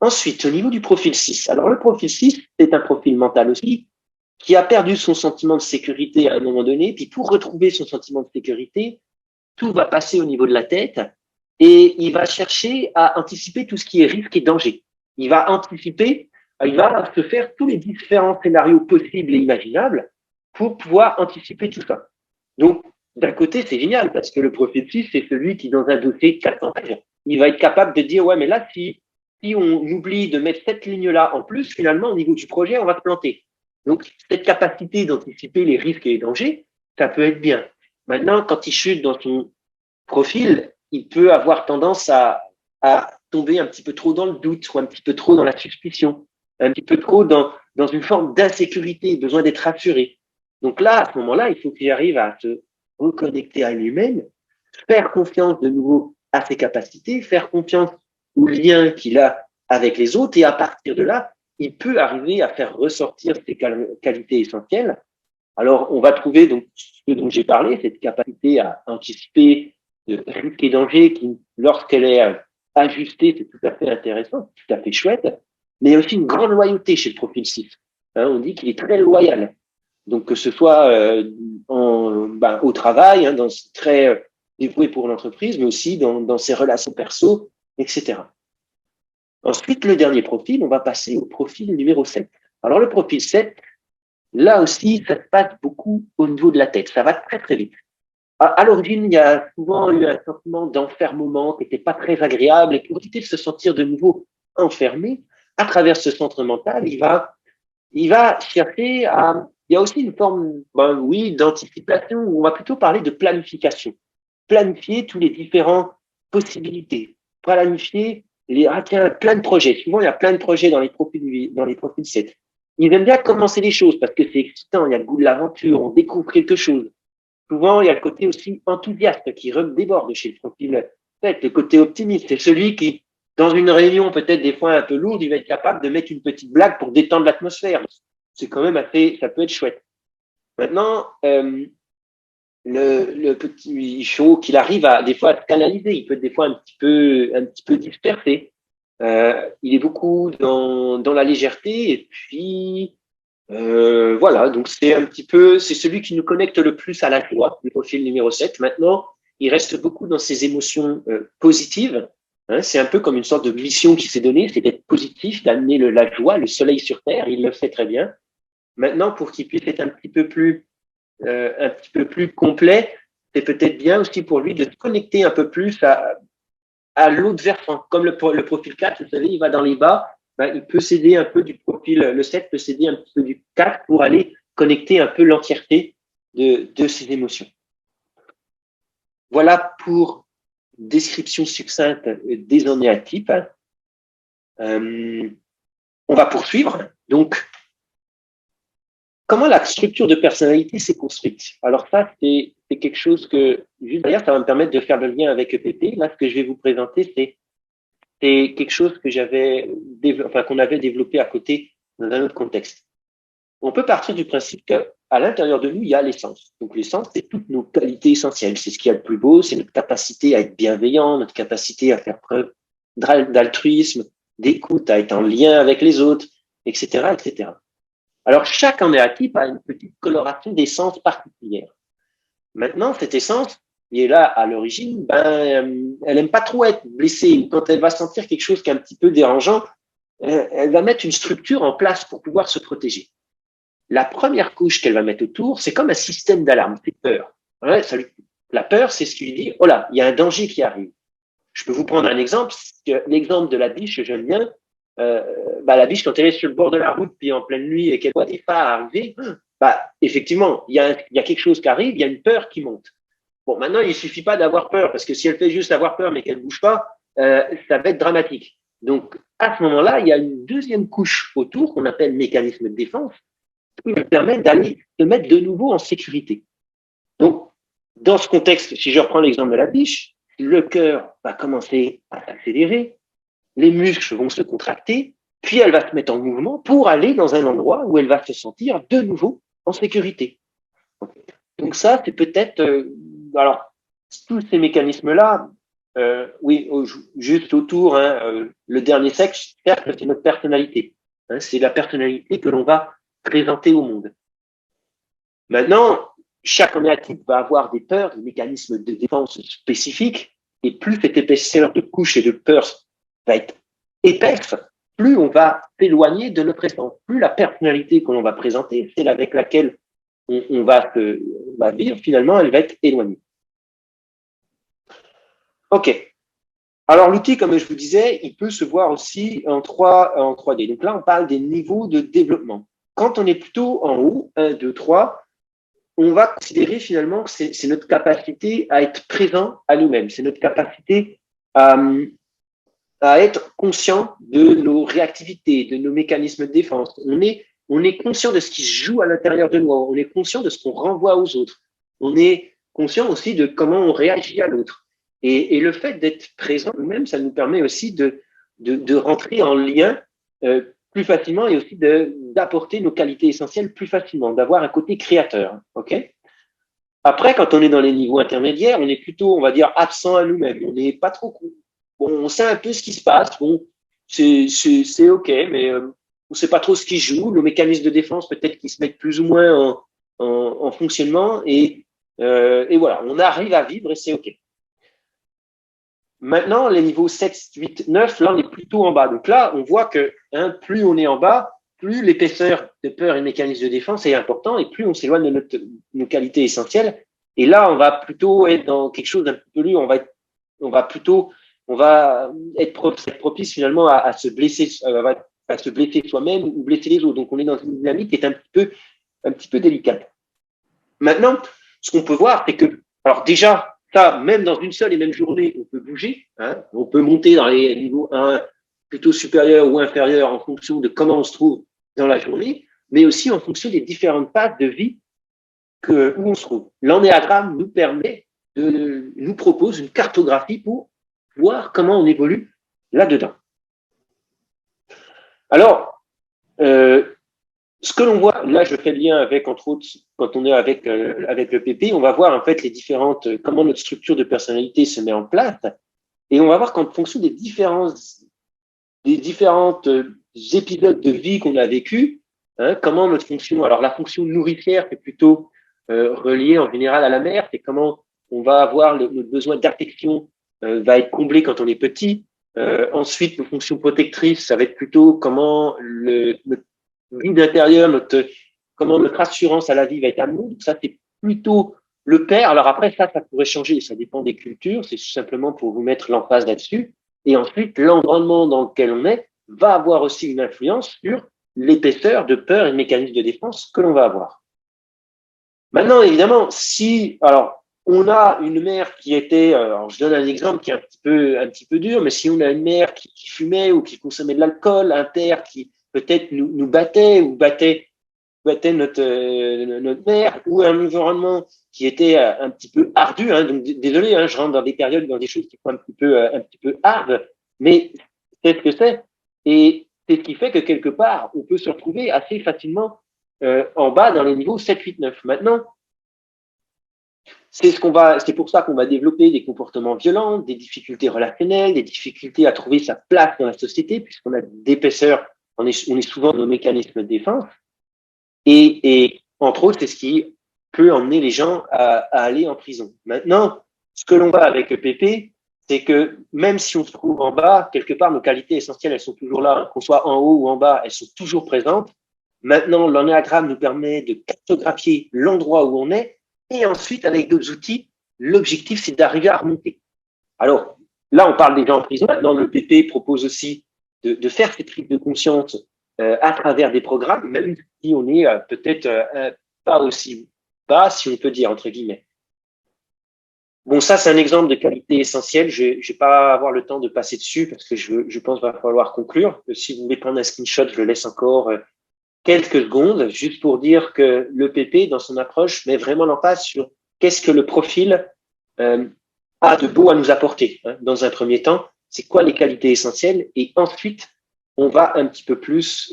Ensuite, au niveau du profil 6. Alors le profil 6, c'est un profil mental aussi, qui a perdu son sentiment de sécurité à un moment donné, puis pour retrouver son sentiment de sécurité, tout va passer au niveau de la tête et il va chercher à anticiper tout ce qui est risque et danger. Il va anticiper, il va se faire tous les différents scénarios possibles et imaginables pour pouvoir anticiper tout ça. Donc, d'un côté, c'est génial parce que le profil 6, c'est celui qui, dans un dossier de 400 pages, il va être capable de dire, ouais, mais là, si on oublie de mettre cette ligne-là en plus, finalement, au niveau du projet, on va se planter. Donc, cette capacité d'anticiper les risques et les dangers, ça peut être bien. Maintenant, quand il chute dans son profil, il peut avoir tendance à tomber un petit peu trop dans le doute ou un petit peu trop dans la suspicion, un petit peu trop dans une forme d'insécurité, besoin d'être rassuré. Donc là, à ce moment-là, il faut qu'il arrive à se reconnecter à lui-même, faire confiance de nouveau à ses capacités, faire confiance au lien qu'il a avec les autres, et à partir de là, il peut arriver à faire ressortir ses qualités essentielles. Alors, on va trouver donc ce dont j'ai parlé, cette capacité à anticiper de risques et dangers qui, lorsqu'elle est ajustée, c'est tout à fait intéressant, tout à fait chouette, mais il y a aussi une grande loyauté chez le profil 6. On dit qu'il est très loyal. Donc, que ce soit au travail, dans très dévoué pour l'entreprise, mais aussi dans ses relations perso, etc. Ensuite, le dernier profil, on va passer au profil numéro 7. Alors, le profil 7, là aussi, ça se passe beaucoup au niveau de la tête. Ça va très, très vite. À l'origine, il y a souvent eu un sentiment d'enfermement qui n'était pas très agréable. Et pour éviter de se sentir de nouveau enfermé, à travers ce centre mental, il va chercher à... Il y a aussi une forme, d'anticipation, où on va plutôt parler de planification. Planifier tous les différentes possibilités. Planifier plein de projets. Souvent, il y a plein de projets dans les profils 7. Ils aiment bien commencer les choses parce que c'est excitant, il y a le goût de l'aventure, on découvre quelque chose. Souvent, il y a le côté aussi enthousiaste qui déborde chez le profil 7, le côté optimiste. C'est celui qui, dans une réunion peut-être des fois un peu lourde, il va être capable de mettre une petite blague pour détendre l'atmosphère. C'est quand même ça peut être chouette. Maintenant, le petit chaud qu'il arrive des fois à se canaliser, il peut être des fois un petit peu dispersé. Il est beaucoup dans la légèreté et puis voilà, donc c'est celui qui nous connecte le plus à la joie, le profil numéro 7. Maintenant, il reste beaucoup dans ses émotions positives. C'est un peu comme une sorte de mission qui s'est donnée, c'est d'être positif, d'amener la joie, le soleil sur terre. Il le fait très bien. Maintenant, pour qu'il puisse être un petit peu plus complet, c'est peut-être bien aussi pour lui de se connecter un peu plus à l'autre versant. Comme le profil 4, vous savez, il va dans les bas, il peut s'aider un peu du profil, le 7 peut s'aider un petit peu du 4 pour aller connecter un peu l'entièreté de ses émotions. Voilà pour description succincte des ennéatypes. On va poursuivre. Donc, comment la structure de personnalité s'est construite? Alors ça, c'est quelque chose que, juste d'ailleurs, ça va me permettre de faire le lien avec EPP. Là, ce que je vais vous présenter, c'est quelque chose que qu'on avait développé à côté dans un autre contexte. On peut partir du principe qu'à l'intérieur de nous, il y a l'essence. Donc l'essence, c'est toutes nos qualités essentielles. C'est ce qu'il y a de plus beau, c'est notre capacité à être bienveillant, notre capacité à faire preuve d'altruisme, d'écoute, à être en lien avec les autres, etc., etc. Alors, chaque emnéatype a une petite coloration d'essence particulière. Maintenant, cette essence, qui est là à l'origine, elle aime pas trop être blessée. Quand elle va sentir quelque chose qui est un petit peu dérangeant, elle va mettre une structure en place pour pouvoir se protéger. La première couche qu'elle va mettre autour, c'est comme un système d'alarme, c'est peur. Ouais, la peur, c'est ce qui lui dit, oh là, il y a un danger qui arrive. Je peux vous prendre un exemple, l'exemple de la biche que j'aime bien. La biche, quand elle est sur le bord de la route, puis en pleine nuit, et qu'elle voit des pas arriver, effectivement, il y a quelque chose qui arrive, il y a une peur qui monte. Bon, maintenant, il suffit pas d'avoir peur, parce que si elle fait juste avoir peur, mais qu'elle bouge pas, ça va être dramatique. Donc, à ce moment-là, il y a une deuxième couche autour qu'on appelle mécanisme de défense, qui nous permet d'aller se mettre de nouveau en sécurité. Donc, dans ce contexte, si je reprends l'exemple de la biche, le cœur va commencer à s'accélérer, les muscles vont se contracter, puis elle va se mettre en mouvement pour aller dans un endroit où elle va se sentir de nouveau en sécurité. Donc ça, c'est peut-être, alors tous ces mécanismes-là, oui, juste autour, le dernier sexe, certes, c'est notre personnalité. C'est la personnalité que l'on va présenter au monde. Maintenant, chaque emnéatype va avoir des peurs, des mécanismes de défense spécifiques, et plus cette épaisseur de couche et de peur va être épaisse, plus on va s'éloigner de notre essence. Plus la personnalité que l'on va présenter, celle avec laquelle on va vivre, finalement, elle va être éloignée. OK. Alors, l'outil, comme je vous disais, il peut se voir aussi en 3D. Donc là, on parle des niveaux de développement. Quand on est plutôt en haut, 1, 2, 3, on va considérer finalement que c'est notre capacité à être présent à nous-mêmes. C'est notre capacité à être conscient de nos réactivités, de nos mécanismes de défense. On est conscient de ce qui se joue à l'intérieur de nous. On est conscient de ce qu'on renvoie aux autres. On est conscient aussi de comment on réagit à l'autre. Et le fait d'être présent nous-mêmes, ça nous permet aussi de rentrer en lien plus facilement et aussi d'apporter nos qualités essentielles plus facilement, d'avoir un côté créateur. OK ? Après, quand on est dans les niveaux intermédiaires, on est plutôt, on va dire, absent à nous-mêmes. On n'est pas trop cool. Bon, on sait un peu ce qui se passe. Bon, c'est OK, mais on ne sait pas trop ce qui joue. Nos mécanismes de défense, peut-être qu'ils se mettent plus ou moins en fonctionnement. Et voilà, on arrive à vivre et c'est OK. Maintenant, les niveaux 7, 8, 9, là, on est plutôt en bas. Donc là, on voit que plus on est en bas, plus l'épaisseur de peur et mécanisme de défense est important et plus on s'éloigne de nos qualités essentielles. Et là, on va plutôt être dans quelque chose d'un peu plus, on va être propice finalement à se blesser, à se blesser soi-même ou blesser les autres. Donc, on est dans une dynamique qui est un petit peu délicate. Maintenant, ce qu'on peut voir, c'est que, alors déjà, ça, même dans une seule et même journée, on peut bouger, on peut monter dans les niveaux 1, plutôt supérieurs ou inférieurs en fonction de comment on se trouve dans la journée, mais aussi en fonction des différentes phases de vie où on se trouve. L'ennéagramme nous propose une cartographie pour voir comment on évolue là-dedans. Alors, ce que l'on voit, là je fais le lien avec, entre autres, quand on est avec le PP, on va voir en fait comment notre structure de personnalité se met en place, et on va voir qu'en fonction des différentes épisodes de vie qu'on a vécu, comment notre fonction, alors la fonction nourricière c'est plutôt reliée en général à la mère, c'est comment on va avoir notre besoin d'affection va être comblé quand on est petit. Ensuite, nos fonctions protectrices, ça va être plutôt comment notre vie d'intérieur, comment notre assurance à la vie va être amenée. Donc ça, c'est plutôt le père. Alors après, ça pourrait changer, ça dépend des cultures, c'est tout simplement pour vous mettre l'emphase là-dessus. Et ensuite, l'environnement dans lequel on est va avoir aussi une influence sur l'épaisseur de peur et de mécanisme de défense que l'on va avoir. Maintenant, évidemment, alors, on a une mère qui était, alors je donne un exemple qui est un petit peu dur, mais si on a une mère qui fumait ou qui consommait de l'alcool, un père qui peut-être nous battait ou battait notre mère, ou un environnement qui était un petit peu ardu, donc désolé, je rentre dans des périodes, dans des choses qui sont un petit peu hard, mais c'est ce que c'est, et c'est ce qui fait que quelque part, on peut se retrouver assez facilement en bas dans les niveaux 7, 8, 9. Maintenant, c'est pour ça qu'on va développer des comportements violents, des difficultés relationnelles, des difficultés à trouver sa place dans la société, puisqu'on a d'épaisseur on est souvent dans nos mécanismes de défense. Et entre autres, c'est ce qui peut emmener les gens à aller en prison. Maintenant, ce que l'on voit avec EPP, c'est que même si on se trouve en bas, quelque part, nos qualités essentielles, elles sont toujours là, qu'on soit en haut ou en bas, elles sont toujours présentes. Maintenant, l'ennéagramme nous permet de cartographier l'endroit où on est, et ensuite, avec d'autres outils, l'objectif, c'est d'arriver à remonter. Alors, là, on parle des gens en prison. Maintenant, le PP propose aussi de faire cette prise de conscience à travers des programmes, même si on est peut-être pas aussi bas, si on peut dire, entre guillemets. Bon, ça, c'est un exemple de qualité essentielle. Je ne vais pas avoir le temps de passer dessus parce que je pense qu'il va falloir conclure. Si vous voulez prendre un screenshot, je le laisse encore quelques secondes, juste pour dire que le PP, dans son approche, met vraiment l'emphase sur qu'est-ce que le profil a de beau à nous apporter. Hein. Dans un premier temps, c'est quoi les qualités essentielles, et ensuite, on va un petit peu plus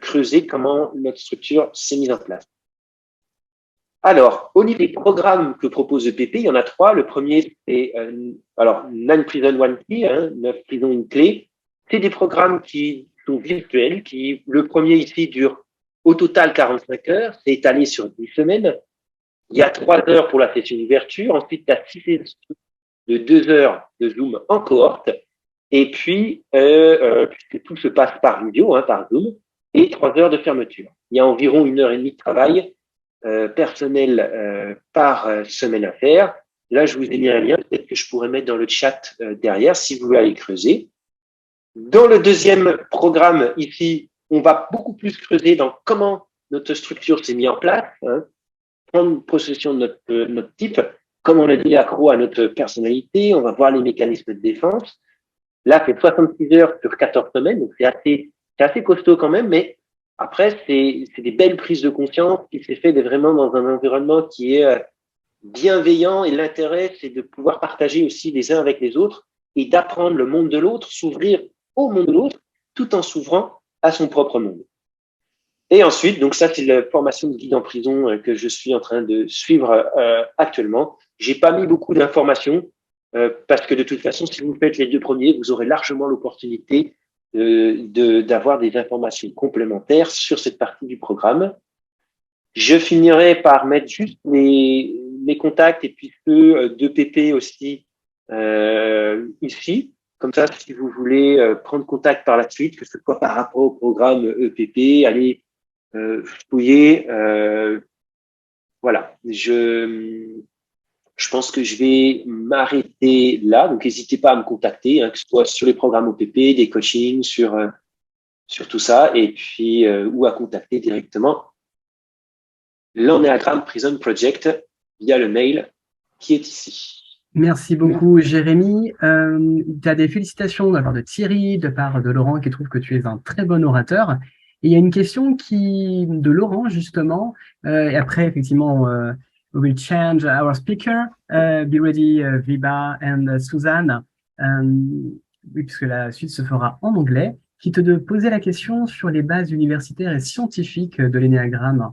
creuser comment notre structure s'est mise en place. Alors, au niveau des programmes que propose le PP, il y en a 3. Le premier, c'est 9 Prison One Key, 9 prisons une clé. C'est des programmes qui sont virtuels, le premier ici dure au total 45 heures, c'est étalé sur 10 semaines. Il y a 3 heures pour la session d'ouverture, ensuite il y a 6 sessions de 2 heures de Zoom en cohorte, et puis puisque tout se passe par vidéo, par Zoom, et 3 heures de fermeture. Il y a environ 1h30 de travail personnel par semaine à faire. Là, je vous ai mis un lien, peut-être que je pourrais mettre dans le chat derrière, si vous voulez aller creuser. Dans le deuxième programme, ici, on va beaucoup plus creuser dans comment notre structure s'est mise en place, prendre possession de notre type, comme on l'a dit, accro à notre personnalité, on va voir les mécanismes de défense. Là, c'est 66 heures sur 14 semaines, donc c'est assez costaud quand même, mais après, c'est des belles prises de conscience qui s'est fait vraiment dans un environnement qui est bienveillant, et l'intérêt, c'est de pouvoir partager aussi les uns avec les autres et d'apprendre le monde de l'autre, s'ouvrir au monde de l'autre, tout en s'ouvrant à son propre monde. Et ensuite, donc ça, c'est la formation de guide en prison que je suis en train de suivre actuellement. J'ai pas mis beaucoup d'informations parce que de toute façon, si vous faites les 2 premiers, vous aurez largement l'opportunité d'avoir des informations complémentaires sur cette partie du programme. Je finirai par mettre juste mes contacts et puis ceux de PP aussi ici. Comme ça, si vous voulez prendre contact par la suite, que ce soit par rapport au programme EPP, allez fouiller. Voilà, je pense que je vais m'arrêter là. Donc, n'hésitez pas à me contacter, que ce soit sur les programmes OPP, des coachings, sur tout ça, et puis ou à contacter directement l'Ennéagramme Prison Project via le mail qui est ici. Merci beaucoup, Jérémy. Tu as des félicitations de la part de Thierry, de la part de Laurent, qui trouve que tu es un très bon orateur. Et il y a une question de Laurent, justement, et après, effectivement, we will change our speaker. Be ready, Viba and Suzanne. Oui, puisque la suite se fera en anglais, qui te posait la question sur les bases universitaires et scientifiques de l'énéagramme.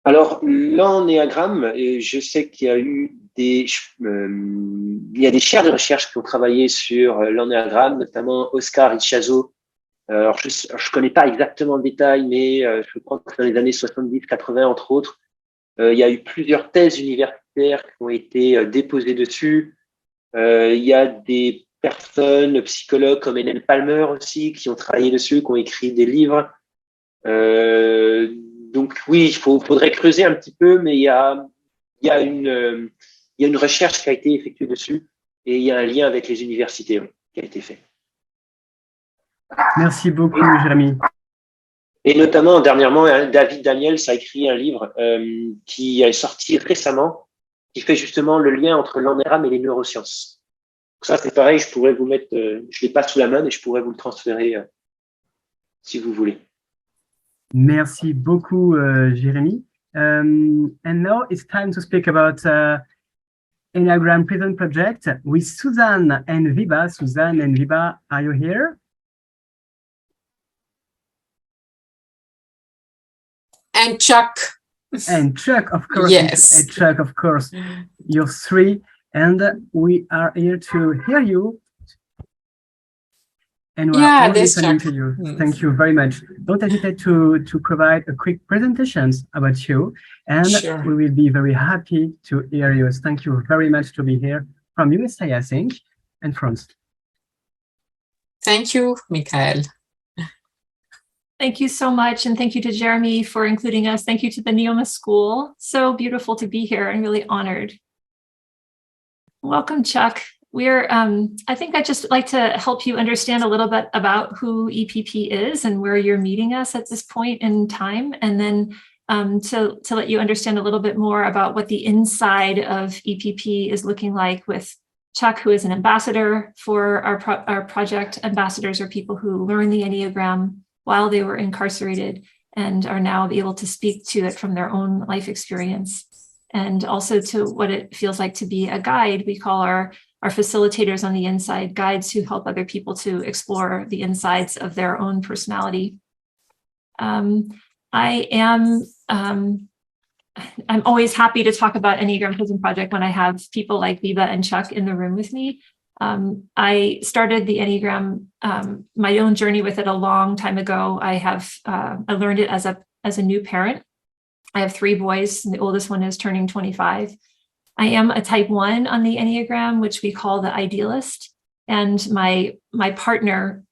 Alors, l'ennéagramme, je sais qu'il y a eu des chaires de recherche qui ont travaillé sur l'ennéagramme, notamment Oscar Ichazo. Alors, je connais pas exactement le détail, mais je crois que dans les années 70-80, entre autres, il y a eu plusieurs thèses universitaires qui ont été déposées dessus. Il y a des personnes, psychologues comme Hélène Palmer aussi, qui ont travaillé dessus, qui ont écrit des livres. Donc oui, faudrait creuser un petit peu, mais il y a une recherche qui a été effectuée dessus, et il y a un lien avec les universités qui a été fait. Merci beaucoup, Jérémy. Et notamment, dernièrement, David Daniels a écrit un livre qui est sorti récemment, qui fait justement le lien entre l'ennéagramme et les neurosciences. Donc ça, c'est pareil, je pourrais vous mettre, je l'ai pas sous la main, mais je pourrais vous le transférer si vous voulez. Merci beaucoup, Jérémy. And now it's time to speak about Enneagram Prison Project with Suzanne and Viba. Suzanne and Viba, are you here? And Chuck. And Chuck, of course. Yes. And Chuck, of course. You're 3, and we are here to hear you. and we're Yeah, all this listening Chuck. to you. Thank you very much. Don't hesitate to provide a quick presentations about you, and Sure. we will be very happy to hear you. Thank you very much to be here from USA, I think, and France. Thank you, Michael. Thank you so much. And thank you to Jeremy for including us. Thank you to the Neoma School. So beautiful to be here and really honored. Welcome, Chuck. I think I'd just like to help you understand a little bit about who EPP is and where you're meeting us at this point in time. And then to let you understand a little bit more about what the inside of EPP is looking like with Chuck, who is an ambassador for our project. Ambassadors are people who learn the Enneagram while they were incarcerated and are now able to speak to it from their own life experience. And also to what it feels like to be a guide. We call our facilitators on the inside guides who help other people to explore the insides of their own personality. I'm always happy to talk about Enneagram Prison Project when I have people like Viva and Chuck in the room with me. I started the Enneagram, my own journey with it a long time ago. I learned it as a new parent. I have 3 boys, and the oldest one is turning 25. I am a type 1 on the Enneagram, which we call the idealist. And my partner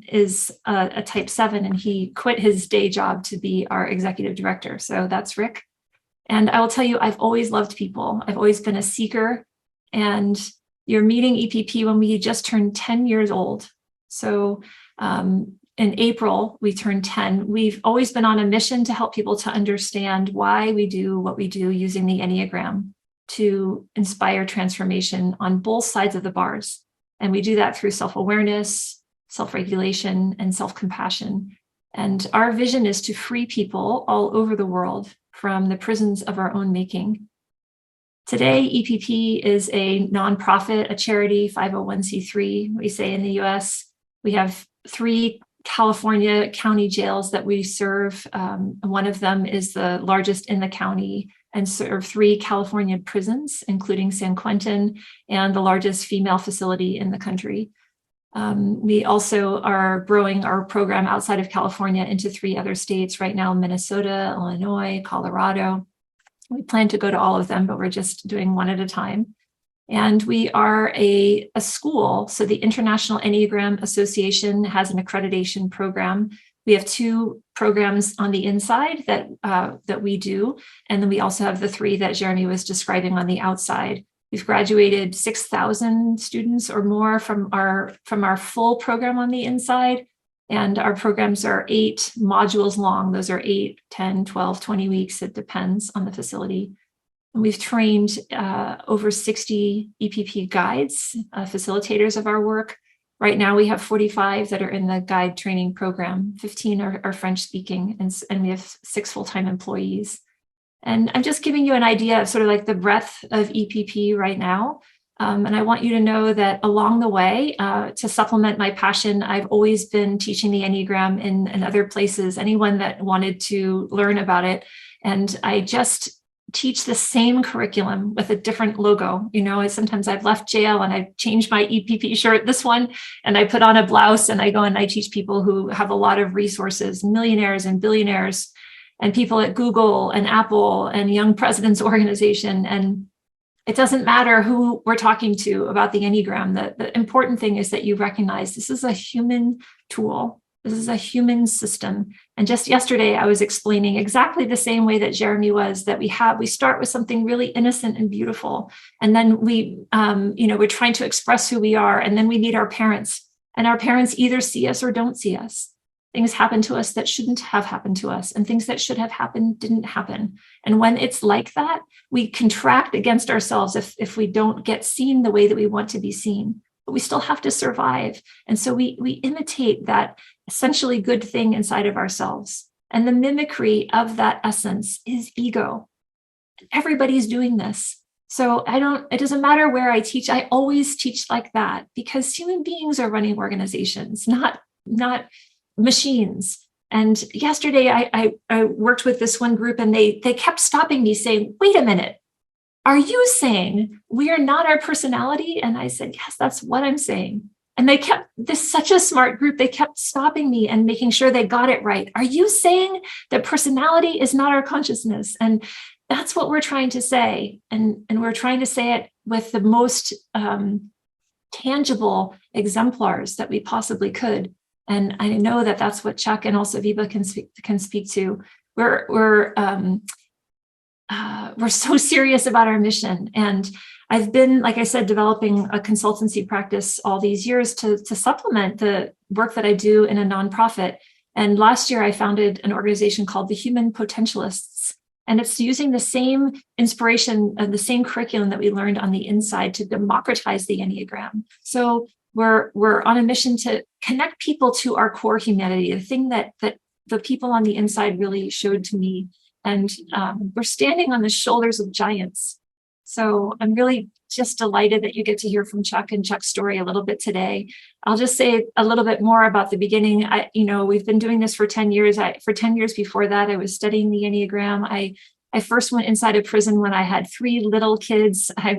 is a type 7, and he quit his day job to be our executive director. So that's Rick. And I will tell you, I've always loved people. I've always been a seeker. And you're meeting EPP when we just turned 10 years old. So in April, we turned 10. We've always been on a mission to help people to understand why we do what we do using the Enneagram to inspire transformation on both sides of the bars. And we do that through self-awareness, self-regulation, and self-compassion. And our vision is to free people all over the world from the prisons of our own making. Today, EPP is a nonprofit, a charity, 501c3, we say in the US. We have 3 California county jails that we serve. One of them is the largest in the county and serve 3 California prisons, including San Quentin, and the largest female facility in the country. We also are growing our program outside of California into 3 other states right now: Minnesota, Illinois, Colorado. We plan to go to all of them, but we're just doing one at a time. And we are a school. So the International Enneagram Association has an accreditation program. We have 2 programs on the inside that we do. And then we also have the 3 that Jeremy was describing on the outside. We've graduated 6,000 students or more from our full program on the inside. And our programs are 8 modules long. Those are 8, 10, 12, 20 weeks. It depends on the facility. And we've trained over 60 EPP guides, facilitators of our work. Right now, we have 45 that are in the guide training program. 15 are French speaking, and we have 6 full-time employees. And I'm just giving you an idea of sort of like the breadth of EPP right now. And I want you to know that along the way, to supplement my passion, I've always been teaching the Enneagram in other places, anyone that wanted to learn about it. And I just teach the same curriculum with a different logo. You know, sometimes I've left jail and I've changed my EPP shirt, this one, and I put on a blouse and I go and I teach people who have a lot of resources, millionaires and billionaires, and people at Google and Apple and Young Presidents Organization. And it doesn't matter who we're talking to about the Enneagram. The important thing is that you recognize this is a human tool. This is a human system. And just yesterday, I was explaining exactly the same way that Jeremy was, that we start with something really innocent and beautiful. And then we're trying to express who we are. And then we meet our parents, and our parents either see us or don't see us. Things happen to us that shouldn't have happened to us, and things that should have happened didn't happen. And when it's like that, we contract against ourselves if we don't get seen the way that we want to be seen. But we still have to survive. And so we imitate that essentially good thing inside of ourselves. And the mimicry of that essence is ego. Everybody's doing this. So it doesn't matter where I teach, I always teach like that, because human beings are running organizations, not machines. And yesterday I worked with this one group, and they kept stopping me saying, wait a minute, are you saying we are not our personality? And I said, yes, that's what I'm saying. And they kept this, such a smart group, they kept stopping me and making sure they got it right. Are you saying that personality is not our consciousness? And that's what we're trying to say. And we're trying to say it with the most tangible exemplars that we possibly could. And I know that that's what Chuck and also Viva can speak to. We're so serious about our mission. And I've been, like I said, developing a consultancy practice all these years to supplement the work that I do in a nonprofit. And last year I founded an organization called the Human Potentialists. And it's using the same inspiration and the same curriculum that we learned on the inside to democratize the Enneagram. So we're on a mission to connect people to our core humanity, the thing that the people on the inside really showed to me. And we're standing on the shoulders of giants. So I'm really just delighted that you get to hear from Chuck and Chuck's story a little bit today. I'll just say a little bit more about the beginning. We've been doing this for 10 years. For 10 years before that, I was studying the Enneagram. I first went inside a prison when I had 3 little kids. I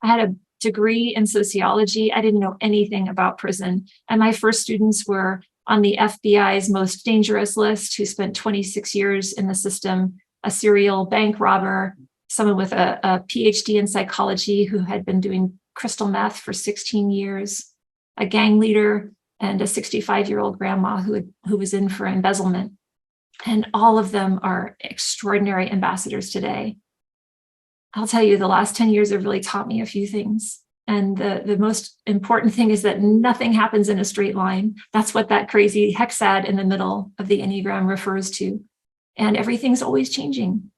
had a degree in sociology. I didn't know anything about prison. And my first students were on the FBI's most dangerous list, who spent 26 years in the system, a serial bank robber, someone with a PhD in psychology who had been doing crystal meth for 16 years, a gang leader, and a 65-year-old grandma who was in for embezzlement. And all of them are extraordinary ambassadors today. I'll tell you, the last 10 years have really taught me a few things. And the most important thing is that nothing happens in a straight line. That's what that crazy hexad in the middle of the Enneagram refers to. And everything's always changing.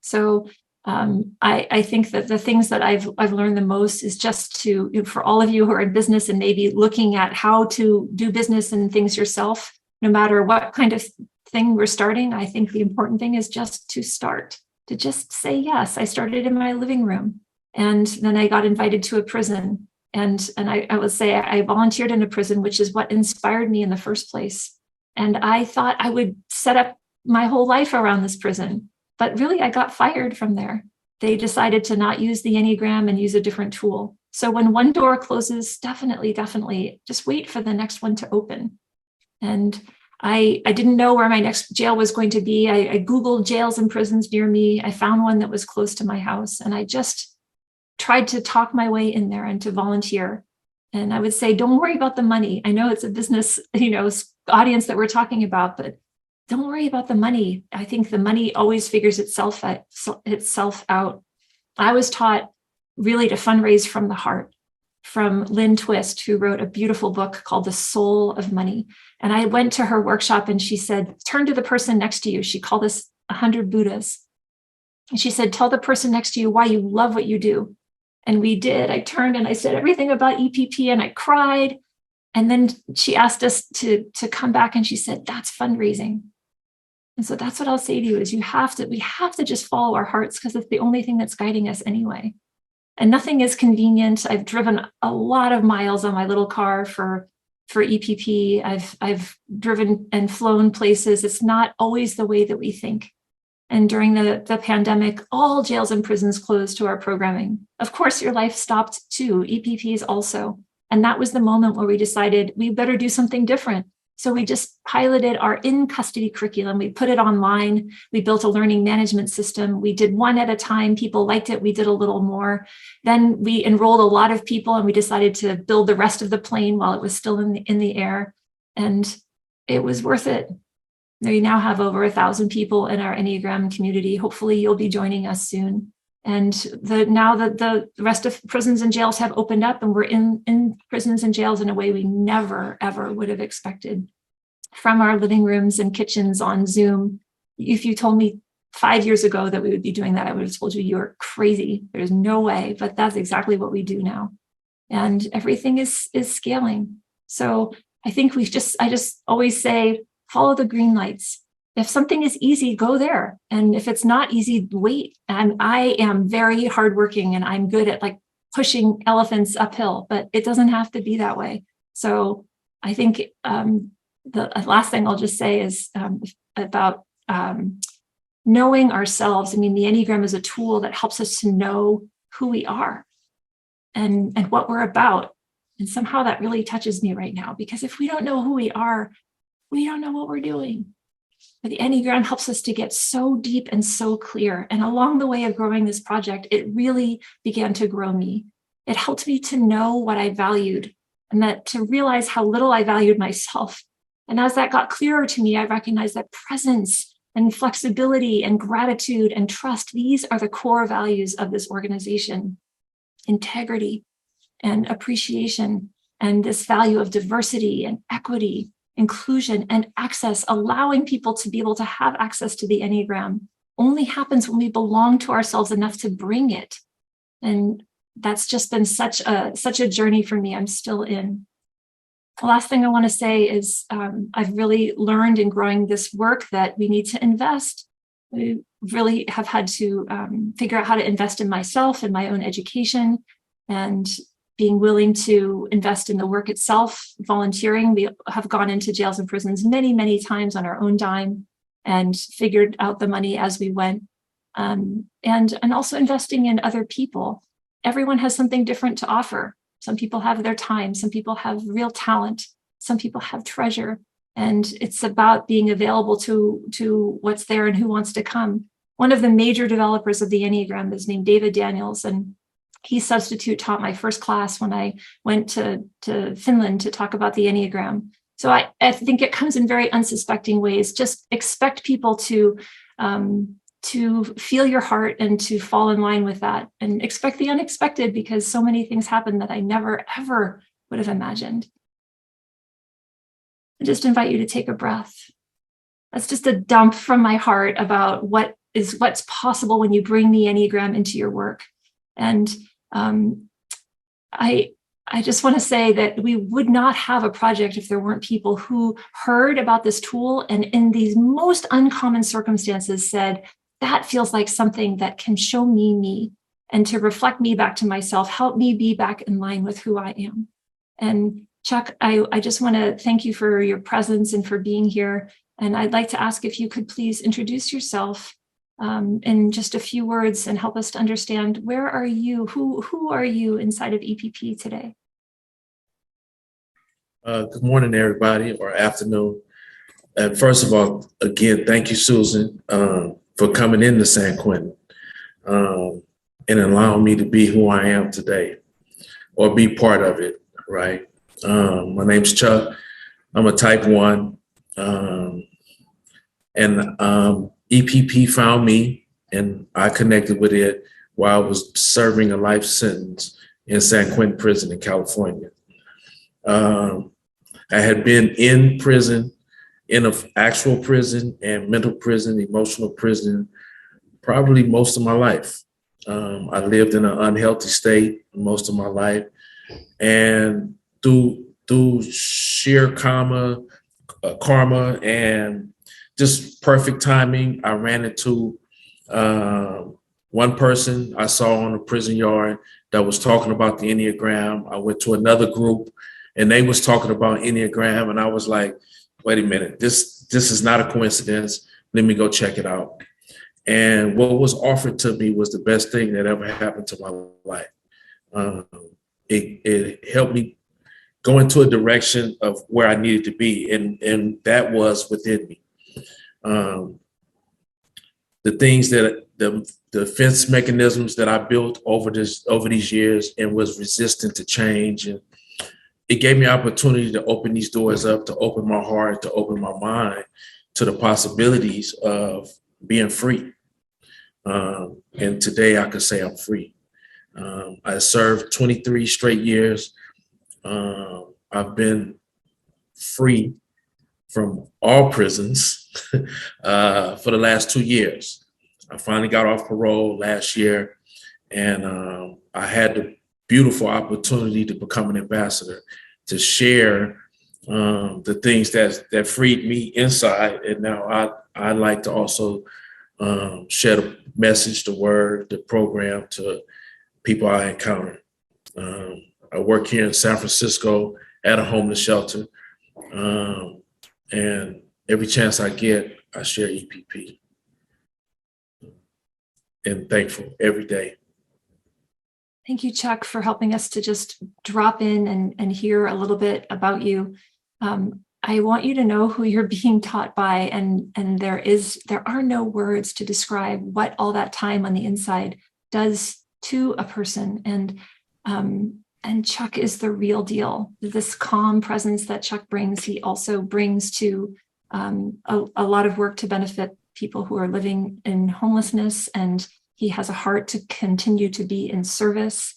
So I think that the things that I've learned the most is just to, for all of you who are in business and maybe looking at how to do business and things yourself, no matter what kind of thing we're starting, I think the important thing is just to start, to just say yes. I started in my living room, and then I got invited to a prison. And I would say I volunteered in a prison, which is what inspired me in the first place. And I thought I would set up my whole life around this prison. But really, I got fired from there. They decided to not use the Enneagram and use a different tool. So when one door closes, definitely just wait for the next one to open. And I didn't know where my next jail was going to be. I Googled jails and prisons near me. I found one that was close to my house. And I just tried to talk my way in there and to volunteer. And I would say, don't worry about the money. I know it's a business, audience that we're talking about, but don't worry about the money. I think the money always figures itself out. I was taught really to fundraise from the heart, from Lynn Twist, who wrote a beautiful book called The Soul of Money. And I went to her workshop and she said, turn to the person next to you. She called us 100 Buddhas. And she said, tell the person next to you why you love what you do. And we did. I turned and I said everything about EPP and I cried. And then she asked us to come back and she said, that's fundraising. And so that's what I'll say to you is we have to just follow our hearts, because it's the only thing that's guiding us anyway. And nothing is convenient. I've driven a lot of miles on my little car for EPP. I've driven and flown places. It's not always the way that we think. And during the pandemic, all jails and prisons closed to our programming. Of course, your life stopped too, EPPs also. And that was the moment where we decided we better do something different. So we just piloted our in-custody curriculum. We put it online. We built a learning management system. We did one at a time. People liked it. We did a little more. Then we enrolled a lot of people and we decided to build the rest of the plane while it was still in the air. And it was worth it. We now have over 1,000 people in our Enneagram community. Hopefully you'll be joining us soon. And now that the rest of prisons and jails have opened up, and we're in prisons and jails in a way we never, ever would have expected. From our living rooms and kitchens on Zoom. If you told me 5 years ago that we would be doing that, I would have told you you're crazy. There's no way, but that's exactly what we do now. And everything is scaling. So I think I just always say, follow the green lights. If something is easy, go there. And if it's not easy, wait. And I am very hardworking and I'm good at pushing elephants uphill, but it doesn't have to be that way. So I think the last thing I'll just say is about knowing ourselves. I mean, the Enneagram is a tool that helps us to know who we are and what we're about. And somehow that really touches me right now, because if we don't know who we are, we don't know what we're doing. But the Enneagram helps us to get so deep and so clear. And along the way of growing this project, it really began to grow me. It helped me to know what I valued, and that to realize how little I valued myself. And as that got clearer to me, I recognized that presence and flexibility and gratitude and trust, these are the core values of this organization. Integrity and appreciation, and this value of diversity and equity, inclusion and access, allowing people to be able to have access to the Enneagram, only happens when we belong to ourselves enough to bring it. And that's just been such a journey for me. I'm still in. The last thing I want to say is I've really learned in growing this work that we need to invest. We really have had to figure out how to invest in myself and my own education, and being willing to invest in the work itself, volunteering. We have gone into jails and prisons many, many times on our own dime and figured out the money as we went. And also investing in other people. Everyone has something different to offer. Some people have their time, some people have real talent, some people have treasure. And it's about being available to what's there and who wants to come. One of the major developers of the Enneagram is named David Daniels, and he substitute taught my first class when I went to Finland to talk about the Enneagram. So I think it comes in very unsuspecting ways. Just expect people to feel your heart and to fall in line with that, and expect the unexpected, because so many things happen that I never, ever would have imagined. I just invite you to take a breath. That's just a dump from my heart about what's possible when you bring the Enneagram into your work. And I just want to say that we would not have a project if there weren't people who heard about this tool and in these most uncommon circumstances said, that feels like something that can show me, and to reflect me back to myself, help me be back in line with who I am. And Chuck, I just want to thank you for your presence and for being here. And I'd like to ask if you could please introduce yourself in just a few words and help us to understand, where are you? Who are you inside of EPP today? Good morning, everybody, or afternoon. And first of all, again, thank you, Susan, for coming into San Quentin and allowing me to be who I am today, or be part of it, right? My name's Chuck. I'm a type 1. EPP found me, and I connected with it while I was serving a life sentence in San Quentin Prison in California. I had been in prison, in an actual prison and mental prison, emotional prison, probably most of my life. I lived in an unhealthy state most of my life, and through sheer karma and just perfect timing, I ran into one person I saw on a prison yard that was talking about the Enneagram. I went to another group and they was talking about Enneagram, and I was like, wait a minute, this is not a coincidence. Let me go check it out. And what was offered to me was the best thing that ever happened to my life. It helped me go into a direction of where I needed to be, and that was within me. The things that the defense mechanisms that I built over these years and was resistant to change, and it gave me opportunity to open these doors up, to open my heart, to open my mind to the possibilities of being free. And today I could say I'm free. I served 23 straight years. I've been free from all prisons for the last 2 years. I finally got off parole last year, and I had the beautiful opportunity to become an ambassador, to share the things that freed me inside. And now I like to also share the message, the word, the program to people I encounter. I work here in San Francisco at a homeless shelter. And every chance I get, I share EPP. And thankful every day. Thank you, Chuck, for helping us to just drop in and hear a little bit about you. I want you to know who you're being taught by, and there are no words to describe what all that time on the inside does to a person. And Chuck is the real deal. This calm presence that Chuck brings, he also brings to a lot of work to benefit people who are living in homelessness, and he has a heart to continue to be in service.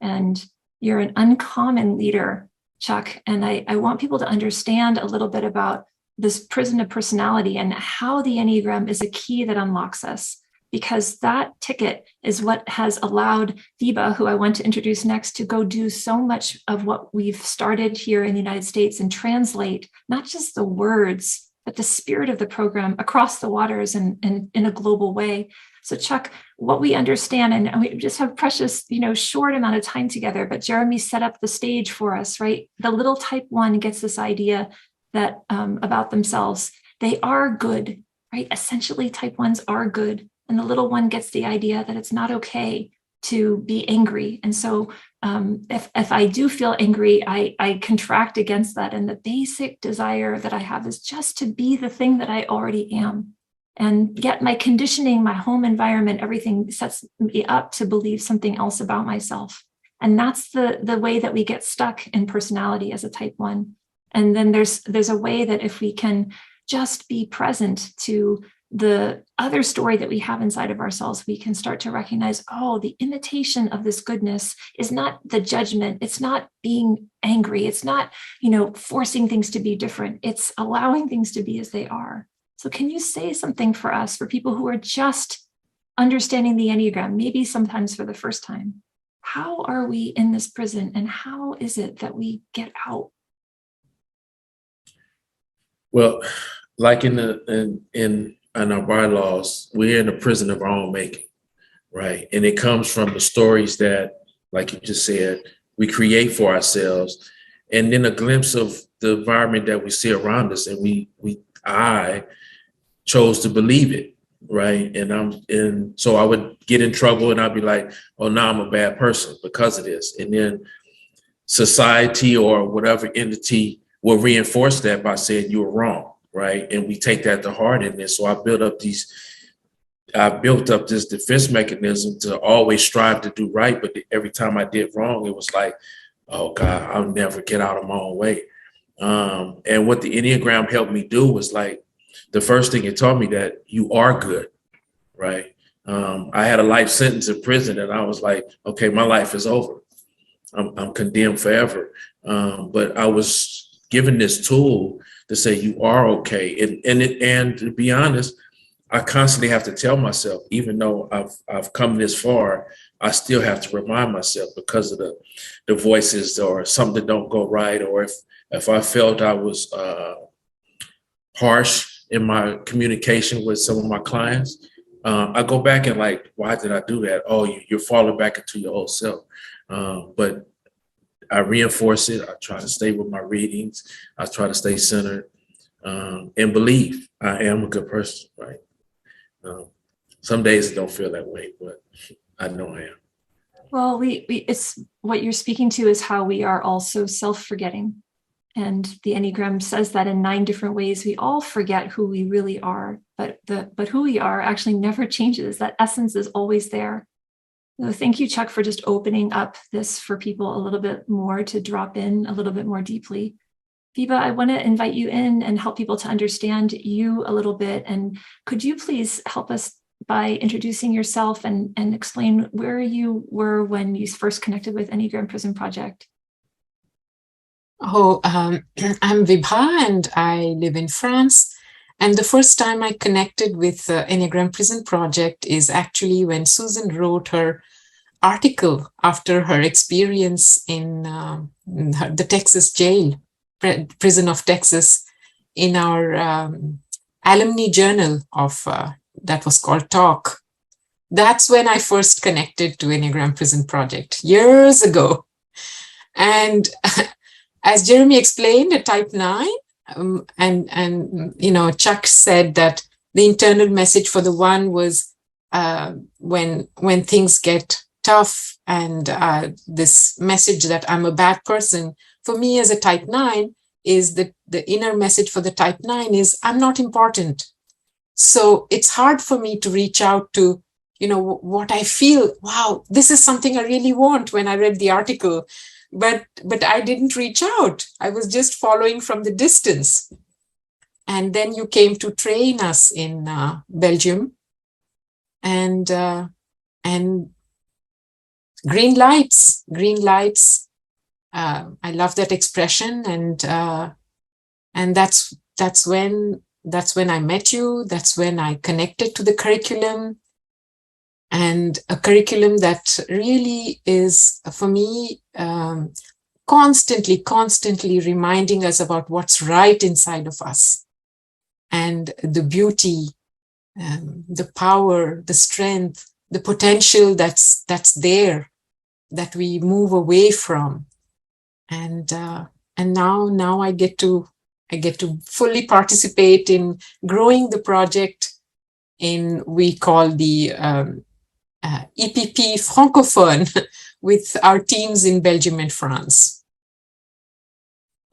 And you're an uncommon leader, Chuck. And I want people to understand a little bit about this prison of personality and how the Enneagram is a key that unlocks us, because that ticket is what has allowed Viva, who I want to introduce next, to go do so much of what we've started here in the United States and translate not just the words, but the spirit of the program across the waters and in a global way. So Chuck, what we understand, and we just have precious, short amount of time together, but Jeremy set up the stage for us, right? The little type 1 gets this idea that about themselves. They are good, right? Essentially, type 1s are good. And the little one gets the idea that it's not okay to be angry. And so if I do feel angry, I contract against that. And the basic desire that I have is just to be the thing that I already am. And yet my conditioning, my home environment, everything sets me up to believe something else about myself. And that's the way that we get stuck in personality as a type 1. And then there's a way that if we can just be present to the other story that we have inside of ourselves, we can start to recognize, the imitation of this goodness is not the judgment. It's not being angry. It's not, forcing things to be different. It's allowing things to be as they are. So can you say something for us, for people who are just understanding the Enneagram, maybe sometimes for the first time? How are we in this prison, and how is it that we get out? Well, like in our bylaws, we're in a prison of our own making, right? And it comes from the stories that, like you just said, we create for ourselves, and then a glimpse of the environment that we see around us, and I chose to believe it, right? And so I would get in trouble, and I'd be like, "Oh, now I'm a bad person because of this," and then society or whatever entity will reinforce that by saying you were wrong. Right. And we take that to heart in this. So I built up this defense mechanism to always strive to do right. But every time I did wrong, it was like, oh God, I'll never get out of my own way. And what the Enneagram helped me do was, like, the first thing it taught me that you are good. Right. I had a life sentence in prison, and I was like, okay, my life is over. I'm condemned forever. But I was given this tool to say you are okay. And to be honest, I constantly have to tell myself, even though I've come this far, I still have to remind myself, because of the voices or something don't go right, or if I felt I was harsh in my communication with some of my clients, I go back and like, why did I do that? Oh, you're falling back into your old self. But I reinforce it. I try to stay with my readings. I try to stay centered and believe I am a good person, right? Some days it don't feel that way, but I know I am. Well, it's what you're speaking to is how we are also self-forgetting. And the Enneagram says that in 9 different ways. We all forget who we really are, but who we are actually never changes. That essence is always there. So thank you, Chuck, for just opening up this for people a little bit more to drop in a little bit more deeply. Viva, I want to invite you in and help people to understand you a little bit. And could you please help us by introducing yourself and explain where you were when you first connected with Enneagram Prison Project? I'm Vibha, and I live in France. And the first time I connected with Enneagram Prison Project is actually when Susan wrote her article after her experience in the Texas jail, prison of Texas, in our alumni journal of that was called Talk. That's when I first connected to Enneagram Prison Project years ago. And as Jeremy explained, a type 9, and Chuck said that the internal message for the 1 was when things get tough and this message that I'm a bad person, for me as a type 9 is the inner message for the type 9 is I'm not important. So it's hard for me to reach out to, what I feel, wow, this is something I really want when I read the article, but I didn't reach out. I was just following from the distance. And then you came to train us in Belgium, and green lights. I love that expression, and that's when I met you. That's when I connected to the curriculum, and a curriculum that really is for me constantly reminding us about what's right inside of us, and the beauty, the power, the strength, the potential that's there, that we move away from. And now I get to fully participate in growing the project we call the EPP Francophone with our teams in Belgium and France.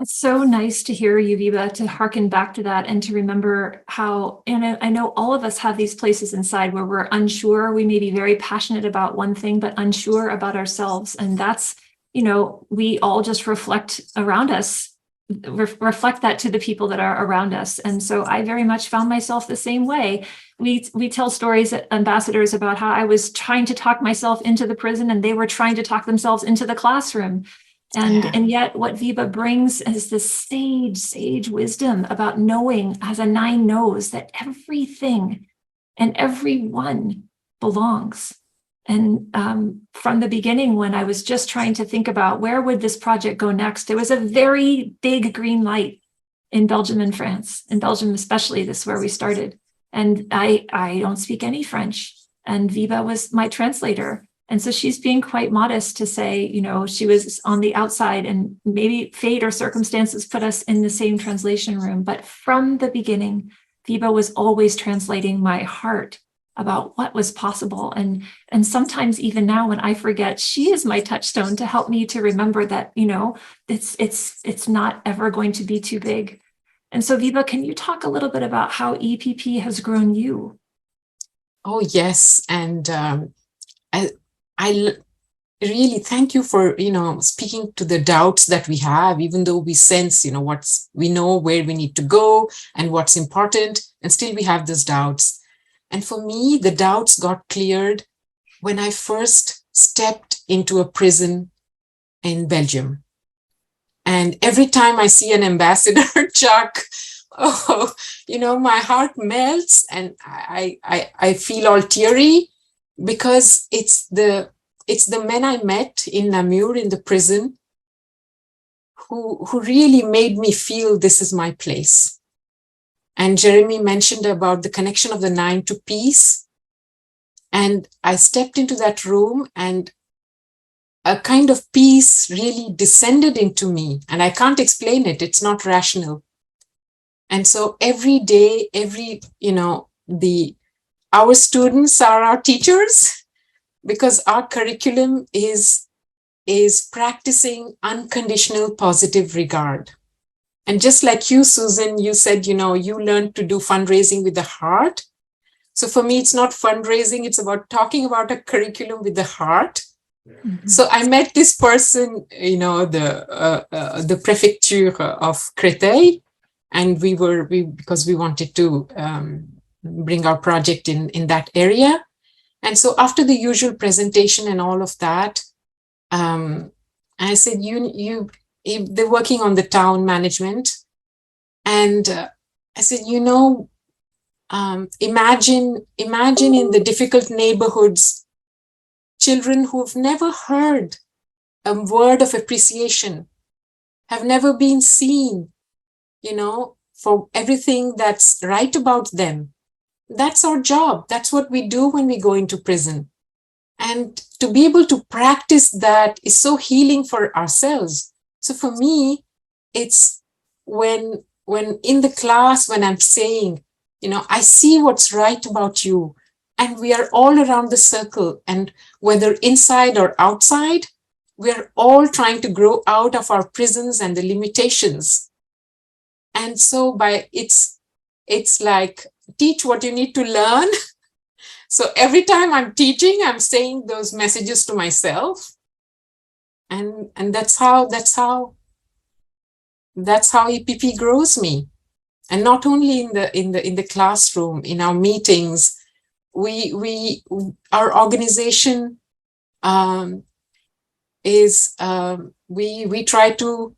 It's so nice to hear you, Wiebe, to hearken back to that and to remember how, and I know all of us have these places inside where we're unsure. We may be very passionate about one thing, but unsure about ourselves. And that's, we all just reflect around us, reflect that to the people that are around us. And so I very much found myself the same way. We tell stories at Ambassadors about how I was trying to talk myself into the prison and they were trying to talk themselves into the classroom. And yet what Wiebe brings is this sage wisdom about knowing, as a 9 knows, that everything and everyone belongs. And from the beginning, when I was just trying to think about where would this project go next, there was a very big green light in Belgium and France. In Belgium especially, this is where we started. And I don't speak any French. And Wiebe was my translator. And so she's being quite modest to say, she was on the outside and maybe fate or circumstances put us in the same translation room. But from the beginning, Wiebe was always translating my heart about what was possible. And sometimes even now when I forget, she is my touchstone to help me to remember that, it's not ever going to be too big. And so Wiebe, can you talk a little bit about how EPP has grown you? Oh, yes. And I really thank you for, speaking to the doubts that we have, even though we sense, we know where we need to go and what's important, and still we have those doubts. And for me, the doubts got cleared when I first stepped into a prison in Belgium. And every time I see an ambassador, Chuck, my heart melts and I feel all teary, because it's the men I met in Namur in the prison who really made me feel this is my place. And Jeremy mentioned about the connection of the 9 to peace. And I stepped into that room and a kind of peace really descended into me. And I can't explain it. It's not rational. And so every day, our students are our teachers, because our curriculum is practicing unconditional positive regard. And just like you, Susan, you said, you learned to do fundraising with the heart. So for me, it's not fundraising. It's about talking about a curriculum with the heart. Mm-hmm. So I met this person, the prefecture of Créteil, and because we wanted to bring our project in that area. And so after the usual presentation and all of that, I said, they're working on the town management. And I said, imagine in the difficult neighborhoods, children who've never heard a word of appreciation, have never been seen, for everything that's right about them. That's our job. That's what we do when we go into prison. And to be able to practice that is so healing for ourselves. So for me, it's when in the class, when I'm saying, I see what's right about you. and we are all around the circle. And whether inside or outside, we are all trying to grow out of our prisons and the limitations. And so it's like, teach what you need to learn. So every time I'm teaching, I'm saying those messages to myself. And that's how EPP grows me. And not only in the classroom, in our meetings, our organization we try to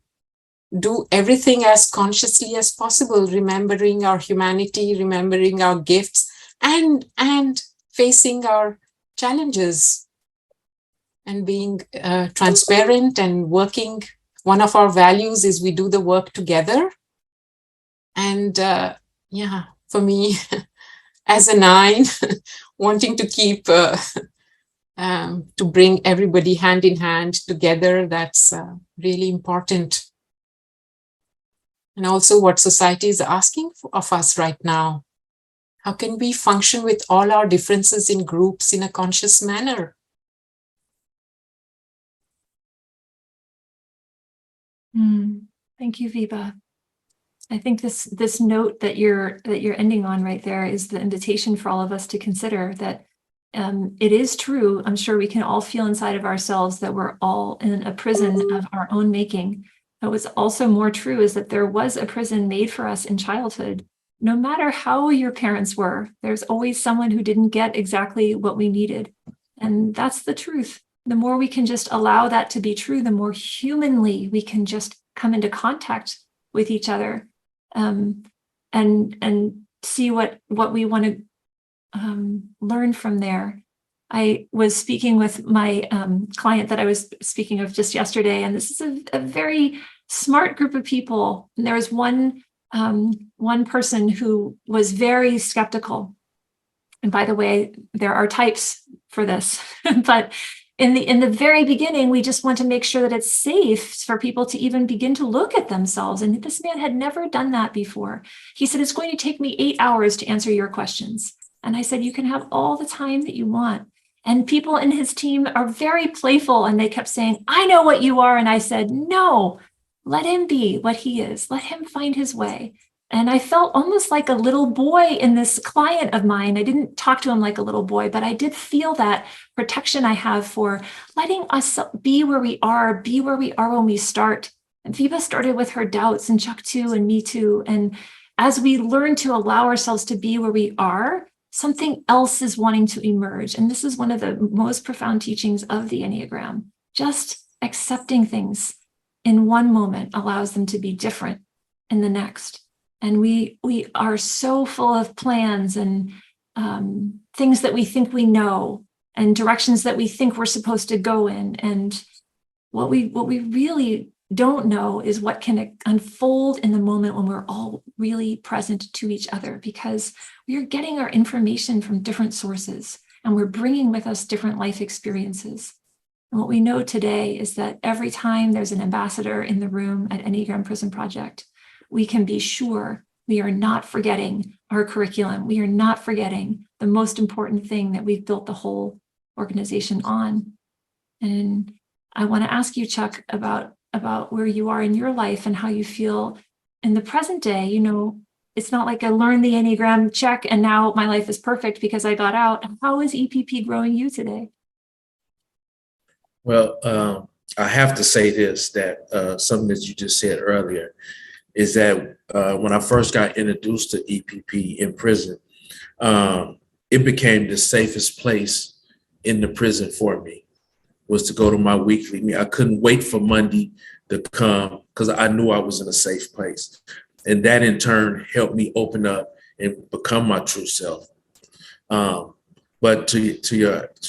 do everything as consciously as possible, remembering our humanity, remembering our gifts, and facing our challenges, and being transparent and working. One of our values is we do the work together. And for me, as a 9, wanting to keep, to bring everybody hand in hand together, that's really important. And also what society is asking of us right now. How can we function with all our differences in groups in a conscious manner? Thank you, Vibha. I think this note that you're ending on right there is the invitation for all of us to consider that it is true. I'm sure we can all feel inside of ourselves that we're all in a prison of our own making. But what's also more true is that there was a prison made for us in childhood. No matter how your parents were, there's always someone who didn't get exactly what we needed. And that's the truth. The more we can just allow that to be true, the more humanly we can just come into contact with each other, and see what we want to learn from there. I was speaking with my client that I was speaking of just yesterday, and this is a very smart group of people. And there was one person who was very skeptical. And by the way, there are types for this, but in the very beginning, we just want to make sure that it's safe for people to even begin to look at themselves. And this man had never done that before. He said, it's going to take me 8 hours to answer your questions. And I said, you can have all the time that you want. And people in his team are very playful, and they kept saying, I know what you are. And I said, no, let him be what he is. Let him find his way. And I felt almost like a little boy in this client of mine. I didn't talk to him like a little boy, but I did feel that protection I have for letting us be where we are when we start. And Vibha started with her doubts, and Chuck too, and me too. And as we learn to allow ourselves to be where we are, something else is wanting to emerge. And this is one of the most profound teachings of the Enneagram. Just accepting things in one moment allows them to be different in the next. And we are so full of plans and things that we think we know, and directions that we think we're supposed to go in. And what we really don't know is what can unfold in the moment when we're all really present to each other, because we are getting our information from different sources, and we're bringing with us different life experiences. And what we know today is that every time there's an ambassador in the room at Enneagram Prison Project, we can be sure we are not forgetting our curriculum. We are not forgetting the most important thing that we've built the whole organization on. And I want to ask you, Chuck, about where you are in your life and how you feel in the present day. You know, it's not like I learned the Enneagram, check, and now my life is perfect because I got out. How is EPP growing you today? Well, I have to say this, that something that you just said earlier, is that when I first got introduced to EPP in prison, it became the safest place in the prison for me, was to go to my weekly meeting. I couldn't wait for Monday to come because I knew I was in a safe place. And that in turn helped me open up and become my true self. But to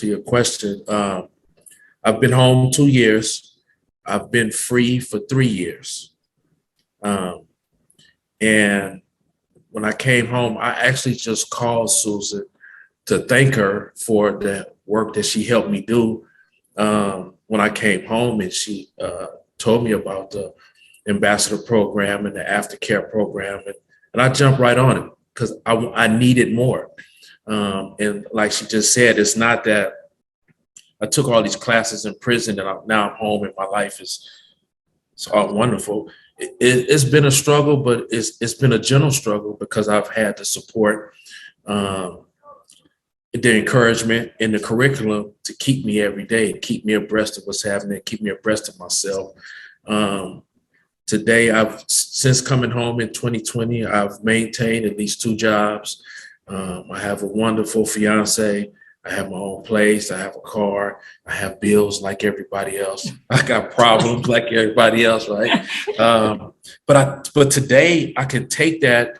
your question, I've been home 2 years. I've been free for 3 years. And when I came home, I actually just called Susan to thank her for the work that she helped me do when I came home, and she told me about the ambassador program and the aftercare program. And I jumped right on it because I needed more. And like she just said, it's not that I took all these classes in prison and now I'm home and my life is all wonderful. It's been a struggle, but it's been a gentle struggle because I've had the support, the encouragement in the curriculum to keep me every day, keep me abreast of what's happening, keep me abreast of myself. Today, since coming home in 2020, I've maintained at least 2 jobs. I have a wonderful fiance. I have my own place. I have a car. I have bills like everybody else. I got problems like everybody else, right? But today I can take that,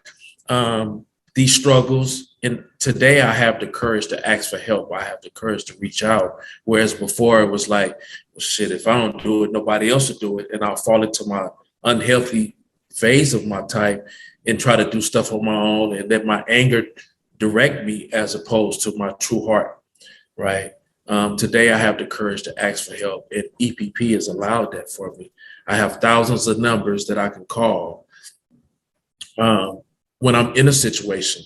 these struggles, and today I have the courage to ask for help. I have the courage to reach out. Whereas before it was like, well, shit, if I don't do it, nobody else will do it. And I'll fall into my unhealthy phase of my type and try to do stuff on my own and let my anger direct me as opposed to my true heart, right? Today I have the courage to ask for help, and EPP has allowed that for me. I have thousands of numbers that I can call when I'm in a situation.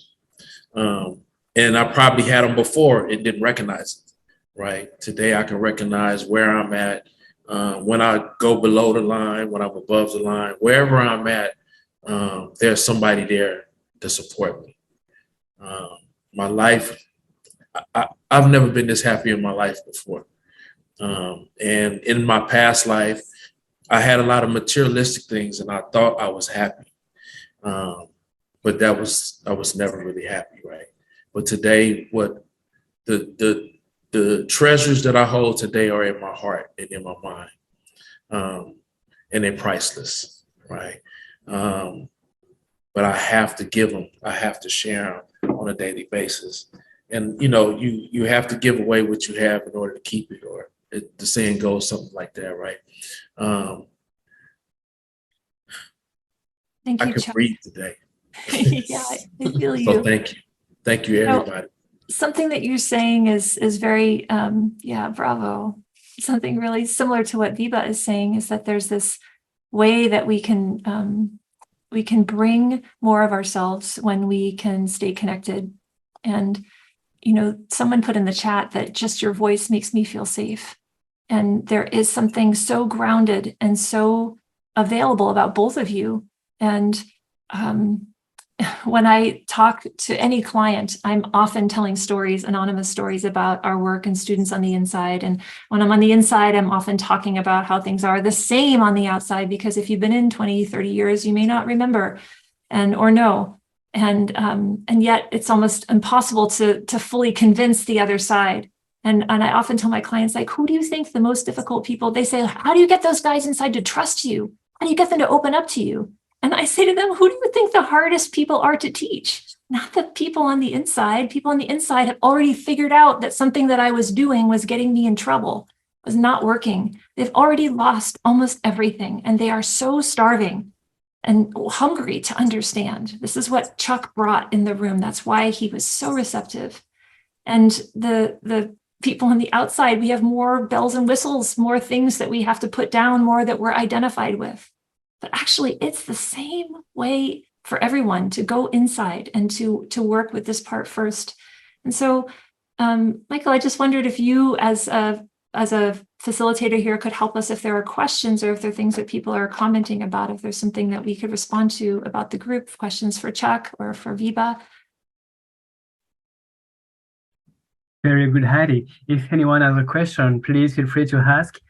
And I probably had them before and didn't recognize it, right? Today I can recognize where I'm at, when I go below the line, when I'm above the line, wherever I'm at, there's somebody there to support me. My life, I've never been this happy in my life before. And in my past life, I had a lot of materialistic things and I thought I was happy. But I was never really happy, right? But today, what the treasures that I hold today are in my heart and in my mind. And they're priceless, right? But I have to give them, I have to share them on a daily basis. And, you know, you have to give away what you have in order to keep it, or the saying goes something like that, right? Thank you, I could Chuck. breathe today. Yeah, I feel you. So thank you. Thank you, everybody. Something that you're saying is very, bravo. Something really similar to what Viva is saying is that there's this way that we can bring more of ourselves when we can stay connected. And, you know, someone put in the chat that just your voice makes me feel safe. And there is something so grounded and so available about both of you. And when I talk to any client, I'm often telling stories, anonymous stories about our work and students on the inside. And when I'm on the inside, I'm often talking about how things are the same on the outside, because if you've been in 20, 30 years, you may not remember or know. And yet it's almost impossible to fully convince the other side. And I often tell my clients, like, who do you think the most difficult people? They say, how do you get those guys inside to trust you? How do you get them to open up to you? And I say to them, who do you think the hardest people are to teach? Not the people on the inside. People on the inside have already figured out that something that I was doing was getting me in trouble, was not working. They've already lost almost everything, and they are so starving and hungry to understand. This is what Chuck brought in the room. That's why he was so receptive. And the people on the outside, we have more bells and whistles, more things that we have to put down, more that we're identified with. But actually, it's the same way for everyone to go inside and to work with this part first. And so, Michael, I just wondered if you, as a facilitator here, could help us if there are questions or if there are things that people are commenting about, if there's something that we could respond to about the group, questions for Chuck or for Viva. Very good, Heidi. If anyone has a question, please feel free to ask.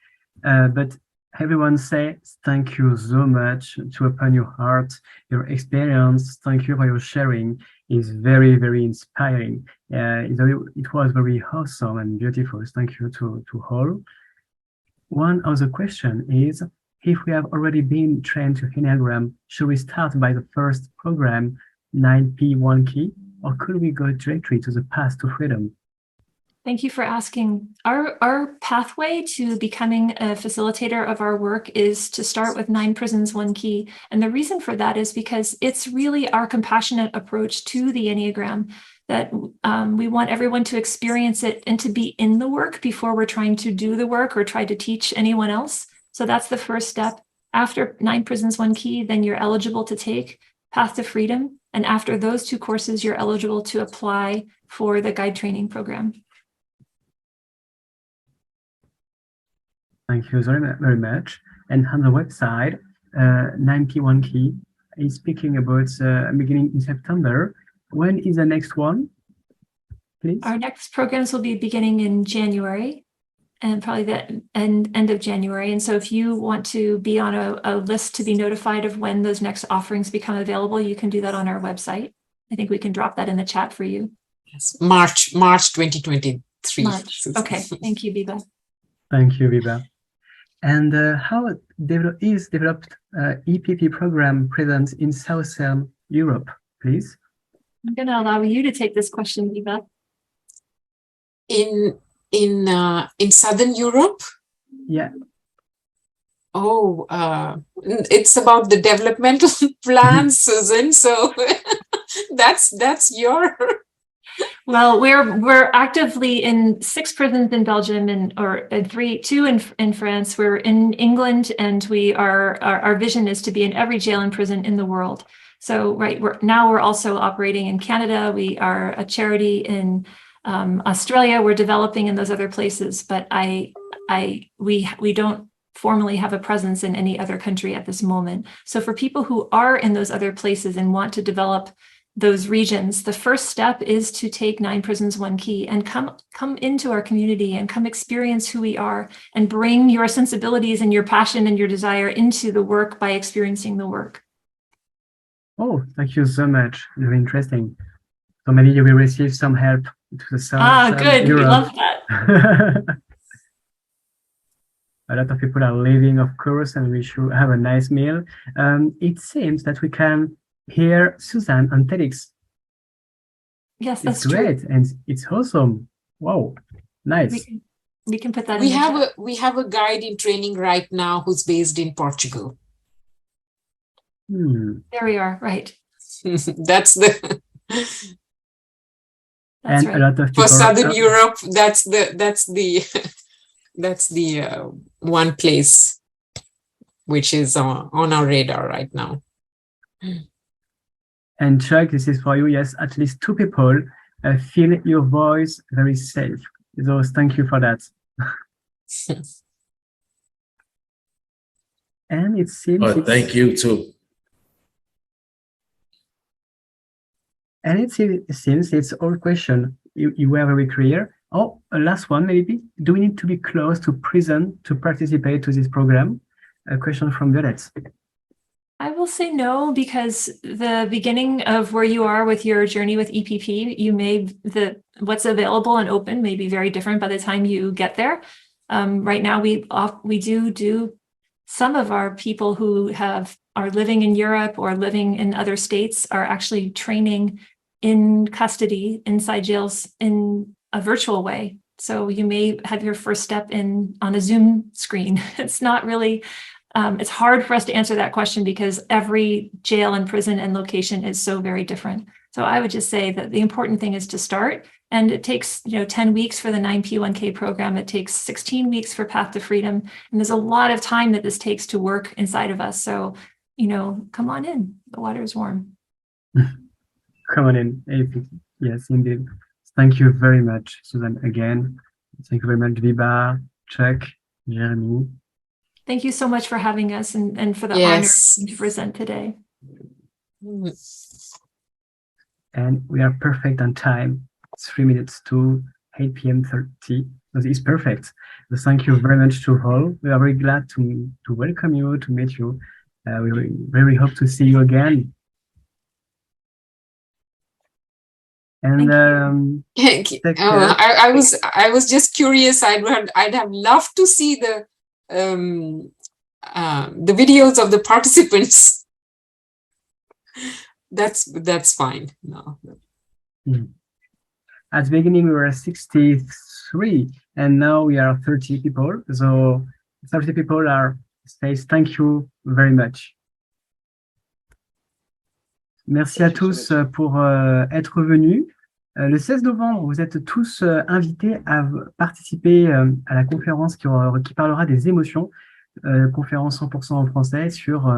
But everyone says thank you so much to open your heart, your experience. Thank you for your sharing. It's very, very inspiring. It was very awesome and beautiful. Thank you to all. One other question is, if we have already been trained to Enneagram, should we start by the first program, 9P1 key, or could we go directly to the path to freedom? Thank you for asking. Our pathway to becoming a facilitator of our work is to start with 9 Prisons, 1 Key. And the reason for that is because it's really our compassionate approach to the Enneagram, that we want everyone to experience it and to be in the work before we're trying to do the work or try to teach anyone else. So that's the first step. After 9 Prisons, 1 Key, then you're eligible to take Path to Freedom. And after those 2 courses, you're eligible to apply for the guide training program. Thank you very much. And on the website, 9P1Key is speaking about beginning in September. When is the next one, please? Our next programs will be beginning in January, and probably the end of January. And so if you want to be on a list to be notified of when those next offerings become available, you can do that on our website. I think we can drop that in the chat for you. Yes, March 2023. March. Okay, thank you, Biba. Thank you, Viva. And how is developed EPP program present in Southern Europe, please? I'm going to allow you to take this question, Biba. In Southern Europe? Yeah. Oh, it's about the developmental plans, Susan. So that's your. Well, we're actively in 6 prisons in Belgium or 2 in France. We're in England, and our vision is to be in every jail and prison in the world. So we're also operating in Canada. We are a charity in Australia. We're developing in those other places, but we don't formally have a presence in any other country at this moment. So for people who are in those other places and want to develop those regions, the first step is to take 9 Prisons, 1 Key and come into our community and come experience who we are and bring your sensibilities and your passion and your desire into the work by experiencing the work. Oh, thank you so much. Very interesting. So maybe you will receive some help to the south. Good. Europe. We love that. A lot of people are leaving, of course, and we should have a nice meal. It seems that we can hear Susan on TEDx. Yes, that's it's great, true. and it's awesome. Wow, nice. We can put that. We have a guide in training right now who's based in Portugal. There we are. Right. That's the. And right. A lot of people for Southern Europe, that's the one place which is on our radar right now. And Chuck, this is for you. Yes, at least 2 people feel your voice very safe. So thank you for that. And it seems. Thank you too. And it seems it's all question. You were very clear. Oh, a last one maybe. Do we need to be close to prison to participate to this program? A question from Violette. I will say no, because the beginning of where you are with your journey with EPP, what's available and open may be very different by the time you get there. Right now, we do some of our people who are living in Europe or living in other states are actually training in custody inside jails in a virtual way. So you may have your first step on a Zoom screen. It's not really. It's hard for us to answer that question because every jail and prison and location is so very different. So I would just say that the important thing is to start, and it takes 10 weeks for the 9P1K program. It takes 16 weeks for Path to Freedom, and there's a lot of time that this takes to work inside of us. So come on in. The water is warm. Come on in. Yes, indeed. Thank you very much, Susan. Again, thank you very much, Viba, Chuck, Jeremy. Thank you so much for having us and for the honor to present today. And we are perfect on time. 3 minutes to 8 p.m. 30. So it's perfect. So thank you very much to all. We are very glad to welcome you, to meet you. We very hope to see you again. And I was just curious. I'd have loved to see the videos of the participants. That's fine. No. At the beginning we were 63 and now we are 30 people. So 30 people says thank you very much. Merci à tous pour être venus. Le 16 novembre, vous êtes tous invités à participer à la conférence qui parlera des émotions, conférence 100% en français sur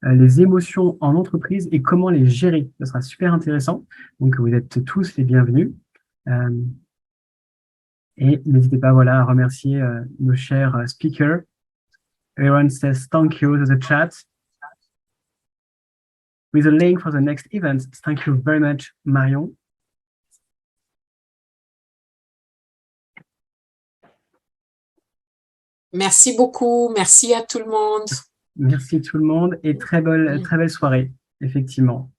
les émotions en entreprise et comment les gérer. Ce sera super intéressant. Donc, vous êtes tous les bienvenus. Et n'hésitez pas voilà, à remercier nos chers speakers. Aaron says thank you to the chat. With a link for the next event. Thank you very much, Marion. Merci beaucoup. Merci à tout le monde. Merci tout le monde et très belle soirée, effectivement.